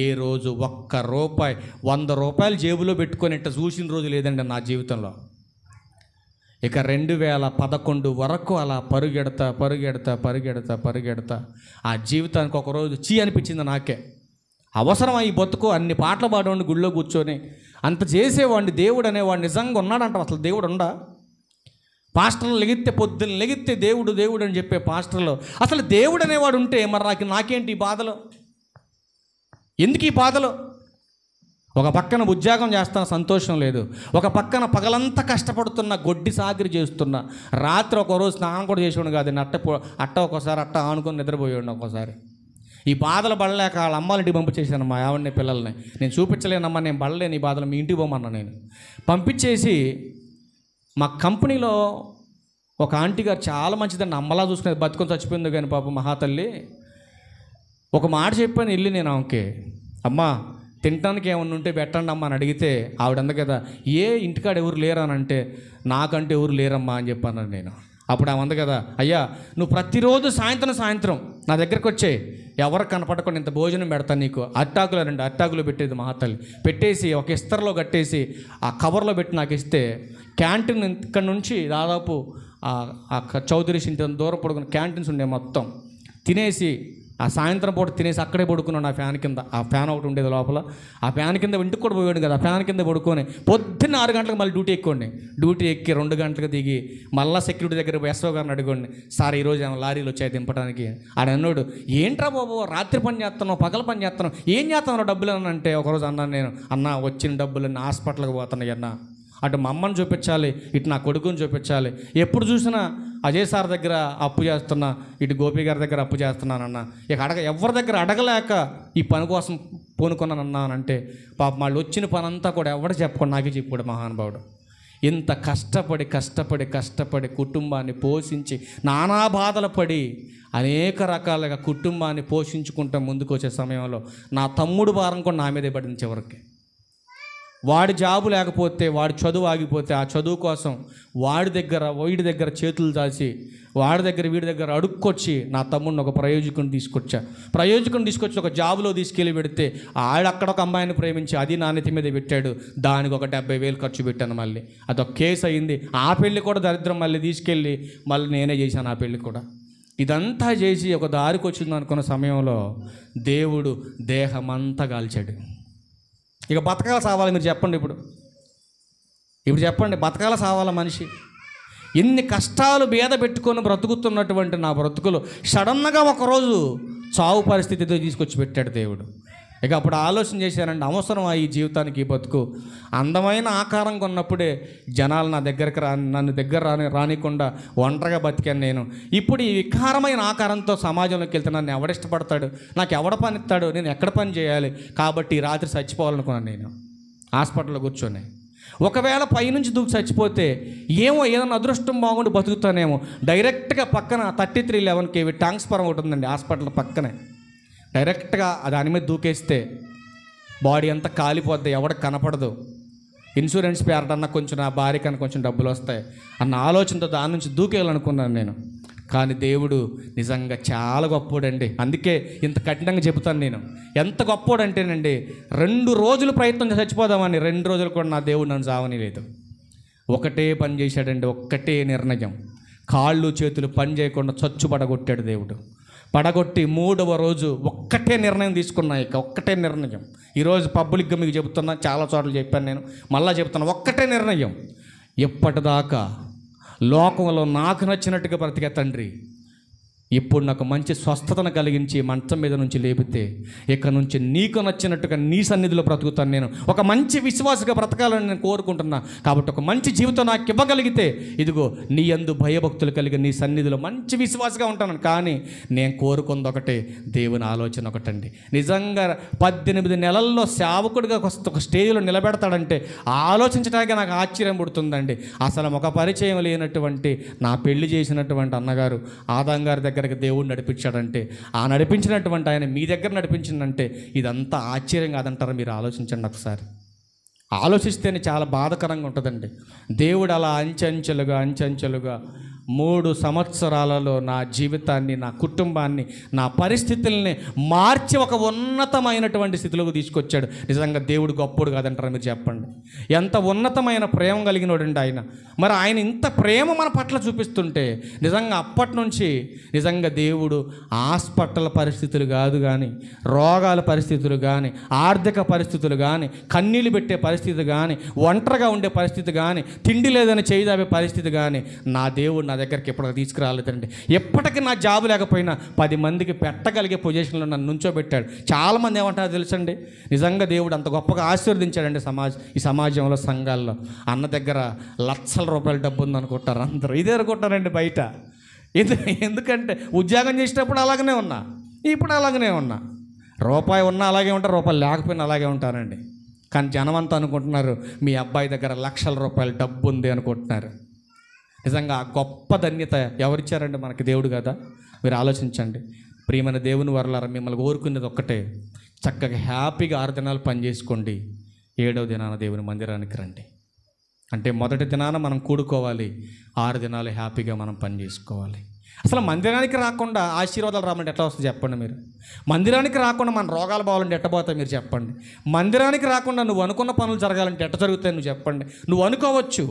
ఏ రోజు ఒక్క రూపాయి 100 రూపాయలు జేబులో పెట్టుకొని ఇట్ట చూసిన రోజు లేదండి నా జీవితంలో. ఇక 2011 వరకు అలా పరుగెడతా ఆ జీవితానికి ఒకరోజు అనిపించింది నాకే. అవసరం ఈ బతుకు అన్ని పాటలు పాడేవాడిని గుళ్ళో కూర్చొని అంత చేసేవాడిని. దేవుడు అనేవాడు నిజంగా ఉన్నాడంట. అసలు దేవుడు ఉండా? పాస్టర్లు లెగిస్తే పొద్దున్న లెగిస్తే దేవుడు దేవుడు అని చెప్పే పాస్టర్లు అసలు దేవుడు అనేవాడు ఉంటే మరి నాకేంటి ఈ బాధలు? ఎందుకు ఈ బాధలు? ఒక పక్కన ఉద్యోగం చేస్తున్న సంతోషం లేదు, ఒక పక్కన పగలంతా కష్టపడుతున్న, గొడ్డి సాగిరి చేస్తున్నా, రాత్రి ఒకరోజు స్నానం కూడా చేసేవాడు కాదు, అట్ట ఒక్కోసారి అట్ట ఆనుకొని నిద్రపోయేవాడు ఒక్కోసారి. ఈ బాధలు పడలేక వాళ్ళ అమ్మాళ్ళ ఇంటికి పంపించేసాను మా ఆవిడని పిల్లల్ని. నేను చూపించలేనమ్మా, నేను పడలేను ఈ బాధలు, మీ ఇంటికి పోమన్నా. నేను పంపించేసి మా కంపెనీలో ఒక ఆంటీ గారు చాలా మంచిదండి, అమ్మలా చూసుకునేది, బతుకొని చచ్చిపోయింది కానీ పాపం మహాతల్లి. ఒక మాట చెప్పాను వెళ్ళి నేను ఆమెకి, అమ్మా తినటానికి ఏమన్నా ఉంటే పెట్టండి అమ్మ అని అడిగితే ఆవిడ అంది కదా, ఏ ఇంటికాడ ఎవరు లేరా అని అంటే, నాకంటే ఎవరు లేరమ్మా అని చెప్పాను నేను. అప్పుడు ఆమె అంది కదా, అయ్యా నువ్వు ప్రతిరోజు సాయంత్రం నా దగ్గరకు వచ్చే, ఎవరు కనపడకుండా ఇంత భోజనం పెడతాను నీకు. అట్టాకులు 2 అట్టాకులు పెట్టేది మహాతల్లి, పెట్టేసి ఒక ఇస్తర్లో కట్టేసి ఆ కవర్లో పెట్టి నాకు ఇస్తే, క్యాంటీన్ ఇక్కడ నుంచి దాదాపు ఆ చౌదరి ఇంత దూరం పడుకున్న క్యాంటీన్స్ ఉండే మొత్తం తినేసి, ఆ సాయంత్రం పూట తినేసి అక్కడే పడుకున్నాను. ఆ ఫ్యాన్ కింద, ఆ ఫ్యాన్ ఒకటి ఉండేది లోపల, ఆ ఫ్యాన్ కింద ఇంటికి కూడా పోయాడు కదా, ఆ ఫ్యాన్ కింద పడుకొని పొద్దున్న 6 గంటలకు మళ్ళీ డ్యూటీ ఎక్కండి. డ్యూటీ ఎక్కి 2 గంటలకు దిగి మళ్ళీ సెక్యూరిటీ దగ్గర ఎస్ఓ గారిని అడగండి, సార్ ఈరోజు ఏమో లారీలు వచ్చాయి దింపడానికి. ఆడ అన్నాడు, ఏంట్రా బాబు రాత్రి పని చేస్తున్నావు, పగల పని చేస్తున్నావు, ఏం చేస్తున్నావు డబ్బులు అని అంటే, ఒకరోజు అన్నాను నేను, అన్న వచ్చిన డబ్బులు హాస్పిటల్కి పోతున్నాయి అన్న. అటు మా అమ్మని చూపించాలి, ఇటు నా కొడుకుని చూపించాలి, ఎప్పుడు చూసినా అజయ్ సార్ దగ్గర అప్పు చేస్తున్నా, ఇటు గోపి గారి దగ్గర అప్పు చేస్తున్నానన్నా, ఇక ఎవరి దగ్గర అడగలేక ఈ పని కోసం పూనుకున్నానన్నానంటే, పాప వాళ్ళు వచ్చిన పని అంతా కూడా ఎవరు చెప్పకుండా నాకే చెప్పాడు మహానుభావుడు. ఇంత కష్టపడి కుటుంబాన్ని పోషించి నానా బాధలు పడి అనేక రకాలుగా కుటుంబాన్ని పోషించుకుంటూ ముందుకు వచ్చే సమయంలో నా తమ్ముడు భారం కూడా నా మీదే పడింది చివరికి. వాడి జాబు లేకపోతే, వాడి చదువు ఆగిపోతే, ఆ చదువు కోసం వీడి దగ్గర చేతులు దాచి, వీడి దగ్గర అడుక్కొచ్చి నా తమ్ముడిని ఒక ప్రయోజకుని తీసుకొచ్చి ఒక జాబులో తీసుకెళ్ళి పెడితే, అక్కడ ఒక అమ్మాయిని ప్రేమించి అది నాణ్యత మీద పెట్టాడు, దానికి ఒక 70,000 ఖర్చు పెట్టాను. మళ్ళీ అదొక కేసు అయింది. ఆ పెళ్ళి కూడా దరిద్రం, మళ్ళీ తీసుకెళ్ళి మళ్ళీ నేనే చేశాను ఆ పెళ్ళి కూడా. ఇదంతా చేసి ఒక దారికి వచ్చింది అనుకున్న సమయంలో దేవుడు దేహమంతా కాల్చాడు. ఇక బతకాల సావాలి మీరు చెప్పండి, ఇప్పుడు చెప్పండి, బతకాల సావాల మనిషి. ఎన్ని కష్టాలు బేద పెట్టుకొని బ్రతుకుతున్నటువంటి నా బ్రతుకులు సడన్గా ఒకరోజు చావు పరిస్థితితో తీసుకొచ్చి పెట్టాడు దేవుడు. ఇక అప్పుడు ఆలోచన చేశానండి, అవసరమా ఈ జీవితానికి ఈ బతుకు? అందమైన ఆకారంగా ఉన్నప్పుడే జనాలు నన్ను దగ్గర రానికుండా ఒంటరిగా బతికాను నేను. ఇప్పుడు ఈ వికారమైన ఆకారంతో సమాజంలోకి వెళ్తే నన్ను ఎవడిష్టపడతాడు, నాకు ఎవడ పని ఇస్తాడు, నేను ఎక్కడ పని చేయాలి? కాబట్టి రాత్రి చచ్చిపోవాలనుకున్నాను నేను హాస్పిటల్లో కూర్చొని. ఒకవేళ పైనుంచి దూకి చచ్చిపోతే ఏదైనా అదృష్టం బాగుండి బతుకుతానేమో. డైరెక్ట్గా పక్కన 3311 kV ట్రాన్స్ఫార్మర్ ఒకటి ఉందండి హాస్పిటల్ పక్కనే, డైరెక్ట్గా దాని మీద దూకేస్తే బాడీ అంతా కాలిపోద్ది, ఎవరికి కనపడదు. ఇన్సూరెన్స్ పేరటన్నా కొంచెం నా భార్యకన్నా కొంచెం డబ్బులు వస్తాయి అన్న ఆలోచనతో దాని నుంచి దూకేయాలనుకున్నాను నేను. కానీ దేవుడు నిజంగా చాలా గొప్పోడండి. అందుకే ఇంత కఠినంగా చెబుతాను నేను. ఎంత గొప్పోడంటేనండి, 2 రోజులు ప్రయత్నం చచ్చిపోదామని, 2 రోజులు కూడా నా దేవుడు నన్ను సావని లేదు. ఒకటే పని చేశాడండి, ఒక్కటే నిర్ణయం. కాళ్ళు చేతులు పని చేయకుండా చచ్చు పడగొట్టాడు దేవుడు. పడగొట్టి 3వ రోజు ఒక్కటే నిర్ణయం తీసుకున్నా. ఇక ఒక్కటే నిర్ణయం. ఈరోజు పబ్లిక్గా మీకు చెబుతున్నా, చాలా చోట్ల చెప్పాను నేను, మళ్ళీ చెప్తున్నా, ఒక్కటే నిర్ణయం. ఎప్పటిదాకా లోకంలో నాకు నచ్చినట్టుగా బ్రతికే తండ్రి ఇప్పుడు నాకు మంచి స్వస్థతను కలిగించి మంచం మీద నుంచి లేపితే, ఇక నుంచి నీకు నచ్చినట్టుగా నీ సన్నిధిలో బ్రతుకుతాను నేను. ఒక మంచి విశ్వాసగా బ్రతకాలని నేను కోరుకుంటున్నా. కాబట్టి ఒక మంచి జీవితం నాకు ఇవ్వగలిగితే, ఇదిగో నీ యందు భయభక్తులు కలిగి నీ సన్నిధిలో మంచి విశ్వాసగా ఉంటాను. కానీ నేను కోరుకుంది ఒకటే, దేవుని ఆలోచన ఒకటండి. నిజంగా 18 నెలల్లో సేవకుడిగా ఒక స్టేజ్లో నిలబెడతాడంటే ఆలోచించడానికి నాకు ఆశ్చర్యం పుడుతుందండి. అసలు ఒక పరిచయం లేనటువంటి నా పెళ్లి చేసినటువంటి అన్నగారు ఆదాం గారి దగ్గరికి దేవుడు నడిపించాడంటే, ఆ నడిపించినటువంటి ఆయన మీ దగ్గర నడిపించిందంటే ఇదంతా ఆశ్చర్యం కాదంటారా? మీరు ఆలోచించండి ఒకసారి. ఆలోచిస్తేనే చాలా బాధకరంగా ఉంటుందండి. దేవుడు అలా అంచెంచెలుగా 3 సంవత్సరాలలో నా జీవితాన్ని, నా కుటుంబాన్ని, నా పరిస్థితుల్ని మార్చి ఒక ఉన్నతమైనటువంటి స్థితిలోకి తీసుకొచ్చాడు. నిజంగా దేవుడు గొప్పోడు కాదంటారా మీరు చెప్పండి? ఎంత ఉన్నతమైన ప్రేమ కలిగినోడండి ఆయన. మరి ఆయన ఇంత ప్రేమ మన పట్ల చూపిస్తుంటే నిజంగా అప్పటి నుంచి నిజంగా దేవుడు హాస్పిటల్ పరిస్థితులు కాదు కానీ, రోగాల పరిస్థితులు కానీ, ఆర్థిక పరిస్థితులు కానీ, కన్నీళ్ళు పెట్టే పరిస్థితి కానీ, ఒంటరిగా ఉండే పరిస్థితి కానీ, తిండి లేదని చేయదాపే పరిస్థితి కానీ నా దేవుడు నా దగ్గరికి ఎప్పటికీ తీసుకురాలేదండి. ఎప్పటికీ నా జాబు లేకపోయినా 10 మందికి పెట్టగలిగే పొజిషన్లో నన్ను నుంచోబెట్టాడు. చాలామంది ఏమంటారో తెలుసండి, నిజంగా దేవుడు అంత గొప్పగా ఆశీర్వదించాడండి ఈ సమాజంలో, సంఘాల్లో. అన్న దగ్గర లక్షల రూపాయల డబ్బు ఉందనుకుంటారు అందరూ. ఇదే అనుకుంటారండి బయట. ఎందుకంటే ఉద్యోగం చేసేటప్పుడు అలాగనే ఉన్నా, ఇప్పుడు అలాగనే ఉన్నా. రూపాయి ఉన్నా అలాగే ఉంటారు, రూపాయలు లేకపోయినా అలాగే ఉంటారండి. కానీ జనం అంతా అనుకుంటున్నారు మీ అబ్బాయి దగ్గర లక్షల రూపాయల డబ్బు ఉంది అనుకుంటున్నారు. నిజంగా ఆ గొప్ప ధన్యత ఎవరిచ్చారండి మనకి? దేవుడు కదా. మీరు ఆలోచించండి ప్రియమైన దేవుని వరలారా, మిమ్మల్ని కోరుకునేది ఒక్కటే, చక్కగా హ్యాపీగా 6 దినాలు పని చేసుకోండి, 7వ దినాన దేవుని మందిరానికి రండి. అంటే మొదటి దినాన మనం కూడుకోవాలి, 6 దినాలు హ్యాపీగా మనం పని చేసుకోవాలి. అసలు మందిరానికి రాకుండా ఆశీర్వాదాలు రావాలంటే ఎట్లా వస్తుంది చెప్పండి మీరు? మందిరానికి రాకుండా మన రోగాలు బాగాలంటే ఎట్ట పోతాయి మీరు చెప్పండి? మందిరానికి రాకుండా నువ్వు అనుకున్న పనులు జరగాలంటే ఎట్ట జరుగుతాయి నువ్వు చెప్పండి? నువ్వు అనుకోవచ్చు,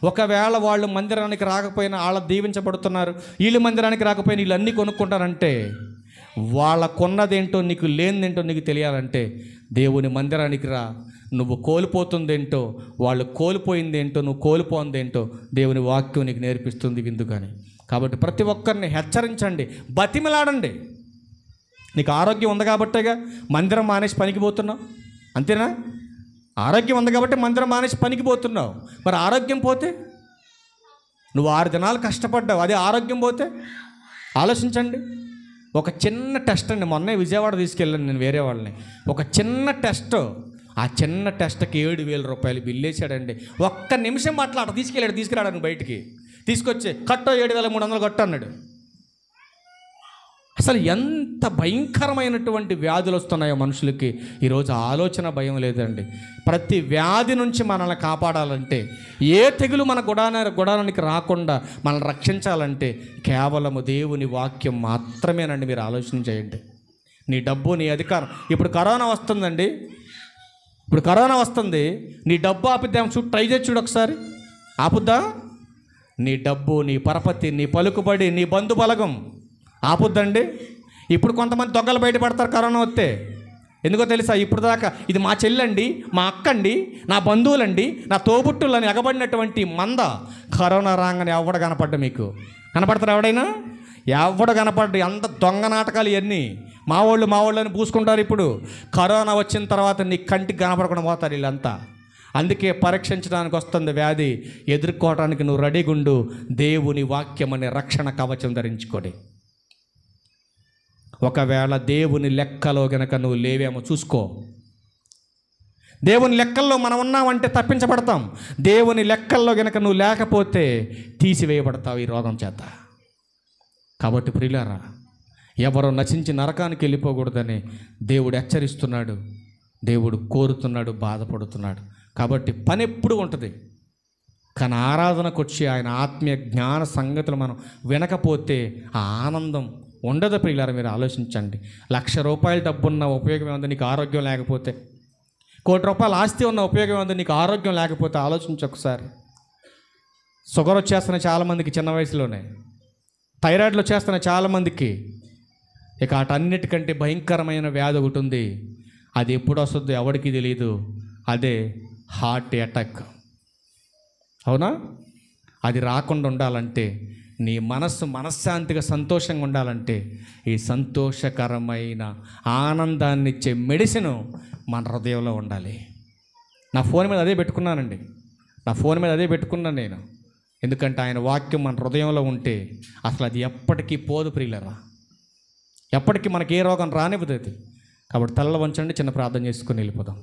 ఒకవేళ వాళ్ళు మందిరానికి రాకపోయినా వాళ్ళు దీవించబడుతున్నారు, వీళ్ళు మందిరానికి రాకపోయినా వీళ్ళు అన్నీ కొనుక్కుంటారంటే, వాళ్ళకున్నదేంటో నీకు లేనిదేంటో నీకు తెలియాలంటే దేవుని మందిరానికి రా. నువ్వు కోల్పోతుందేంటో, వాళ్ళు కోల్పోయిందేంటో, నువ్వు కోల్పోయిందేంటో దేవుని వాక్యం నీకు నేర్పిస్తుంది విందుగాని. కాబట్టి ప్రతి ఒక్కరిని హెచ్చరించండి, బతిమలాడండి. నీకు ఆరోగ్యం ఉంది కాబట్టేగా మందిరం మానేసి పనికి పోతున్నావు, అంతేనా? ఆరోగ్యం ఉంది కాబట్టి మందిరం మానేసి పనికి పోతున్నావు. మరి ఆరోగ్యం పోతే, నువ్వు 6 దినాలు కష్టపడ్డావు, అదే ఆరోగ్యం పోతే ఆలోచించండి. ఒక చిన్న టెస్ట్ అండి, మొన్నే విజయవాడ తీసుకెళ్ళాను నేను వేరే వాళ్ళని. ఒక చిన్న టెస్ట్, ఆ చిన్న టెస్ట్కి 7,000 రూపాయలు బిల్లు వేసాడండి. ఒక్క నిమిషం మాట్లాడ తీసుకురాడానికి బయటికి తీసుకొచ్చి కట్టో 7,300 కట్టు అన్నాడు. అసలు ఎంత భయంకరమైనటువంటి వ్యాధులు వస్తున్నాయో మనుషులకి ఈరోజు ఆలోచన భయం లేదండి. ప్రతి వ్యాధి నుంచి మనల్ని కాపాడాలంటే, ఏ తెగులు మన గుడానానికి రాకుండా మనల్ని రక్షించాలంటే కేవలము దేవుని వాక్యం మాత్రమేనండి. మీరు ఆలోచన చేయండి. నీ డబ్బు, నీ అధికారం. ఇప్పుడు కరోనా వస్తుందండి, ఇప్పుడు కరోనా వస్తుంది, నీ డబ్బు ఆపిద్దాం ట్రై చేసి చూడు ఒకసారి, ఆపుద్దా? నీ డబ్బు, నీ పరపతి, నీ పలుకుబడి, నీ బంధు బలగం ఆపుద్దండి? ఇప్పుడు కొంతమంది దొంగలు బయటపడతారు కరోనా వస్తే. ఎందుకో తెలుసా? ఇప్పుడు దాకా ఇది మా చెల్లండి, మా అక్కండి, నా బంధువులండి, నా తోబుట్టులని ఎగబడినటువంటి మంద కరోనా రాగానే ఎవడ కనపడ్డా? మీకు కనపడతారు ఎవడైనా? ఎవడ కనపడ్డా? అంత దొంగ నాటకాలు ఇవన్నీ. మా వాళ్ళు అని పూసుకుంటారు. ఇప్పుడు కరోనా వచ్చిన తర్వాత నీ కంటికి కనపడకుండా పోతారు వీళ్ళంతా. అందుకే పరీక్షించడానికి వస్తుంది వ్యాధి, ఎదుర్కోవడానికి నువ్వు రెడీగుండు. దేవుని వాక్యం అనే రక్షణ కవచం ధరించుకోండి. ఒకవేళ దేవుని లెక్కలో గనక నువ్వు లేవేమో చూసుకో. దేవుని లెక్కల్లో మనం ఉన్నామంటే తప్పించబడతాం. దేవుని లెక్కల్లో గనక నువ్వు లేకపోతే తీసివేయబడతావు ఈ రోగం చేత. కాబట్టి ప్రియులారా, ఎవరో నశించి నరకానికి వెళ్ళిపోకూడదని దేవుడు హెచ్చరిస్తున్నాడు, దేవుడు కోరుతున్నాడు, బాధపడుతున్నాడు. కాబట్టి పని ఎప్పుడు ఉంటుంది, కానీ ఆరాధనకు వచ్చి ఆయన ఆత్మీయ జ్ఞాన సంగతులు మనం వినకపోతే ఆ ఆనందం ఉండదు. ప్రియులారా, మీరు ఆలోచించండి. 1,00,000 రూపాయల డబ్బున్న ఉపయోగం ఏముంది నీకు ఆరోగ్యం లేకపోతే? 1 కోటి రూపాయల ఆస్తి ఉన్న ఉపయోగం ఏముంది నీకు ఆరోగ్యం లేకపోతే? ఆలోచించు ఒకసారి. షుగర్ వచ్చేస్తున్న చాలామందికి చిన్న వయసులోనే, థైరాయిడ్లు వచ్చేస్తున్న చాలామందికి. ఇక అటన్నిటికంటే భయంకరమైన వ్యాధి ఒకటి ఉంది, అది ఎప్పుడు వస్తుందో ఎవరికి తెలియదు, అదే హార్ట్ అటాక్. అవునా? అది రాకుండా ఉండాలంటే, నీ మనస్సు మనశ్శాంతిగా సంతోషంగా ఉండాలంటే, ఈ సంతోషకరమైన ఆనందాన్ని ఇచ్చే మెడిసిన్ మన హృదయంలో ఉండాలి. నా ఫోన్ మీద అదే పెట్టుకున్నానండి, నా ఫోన్ మీద అదే పెట్టుకున్నాను నేను. ఎందుకంటే ఆయన వాక్యం మన హృదయంలో ఉంటే అసలు అది ఎప్పటికీ పోదు ప్రియులరా, ఎప్పటికీ మనకి ఏ రోగం రానివ్వదు అది. కాబట్టి తలలో వంచండి, చిన్న ప్రార్థన చేసుకుని వెళ్ళిపోదాం.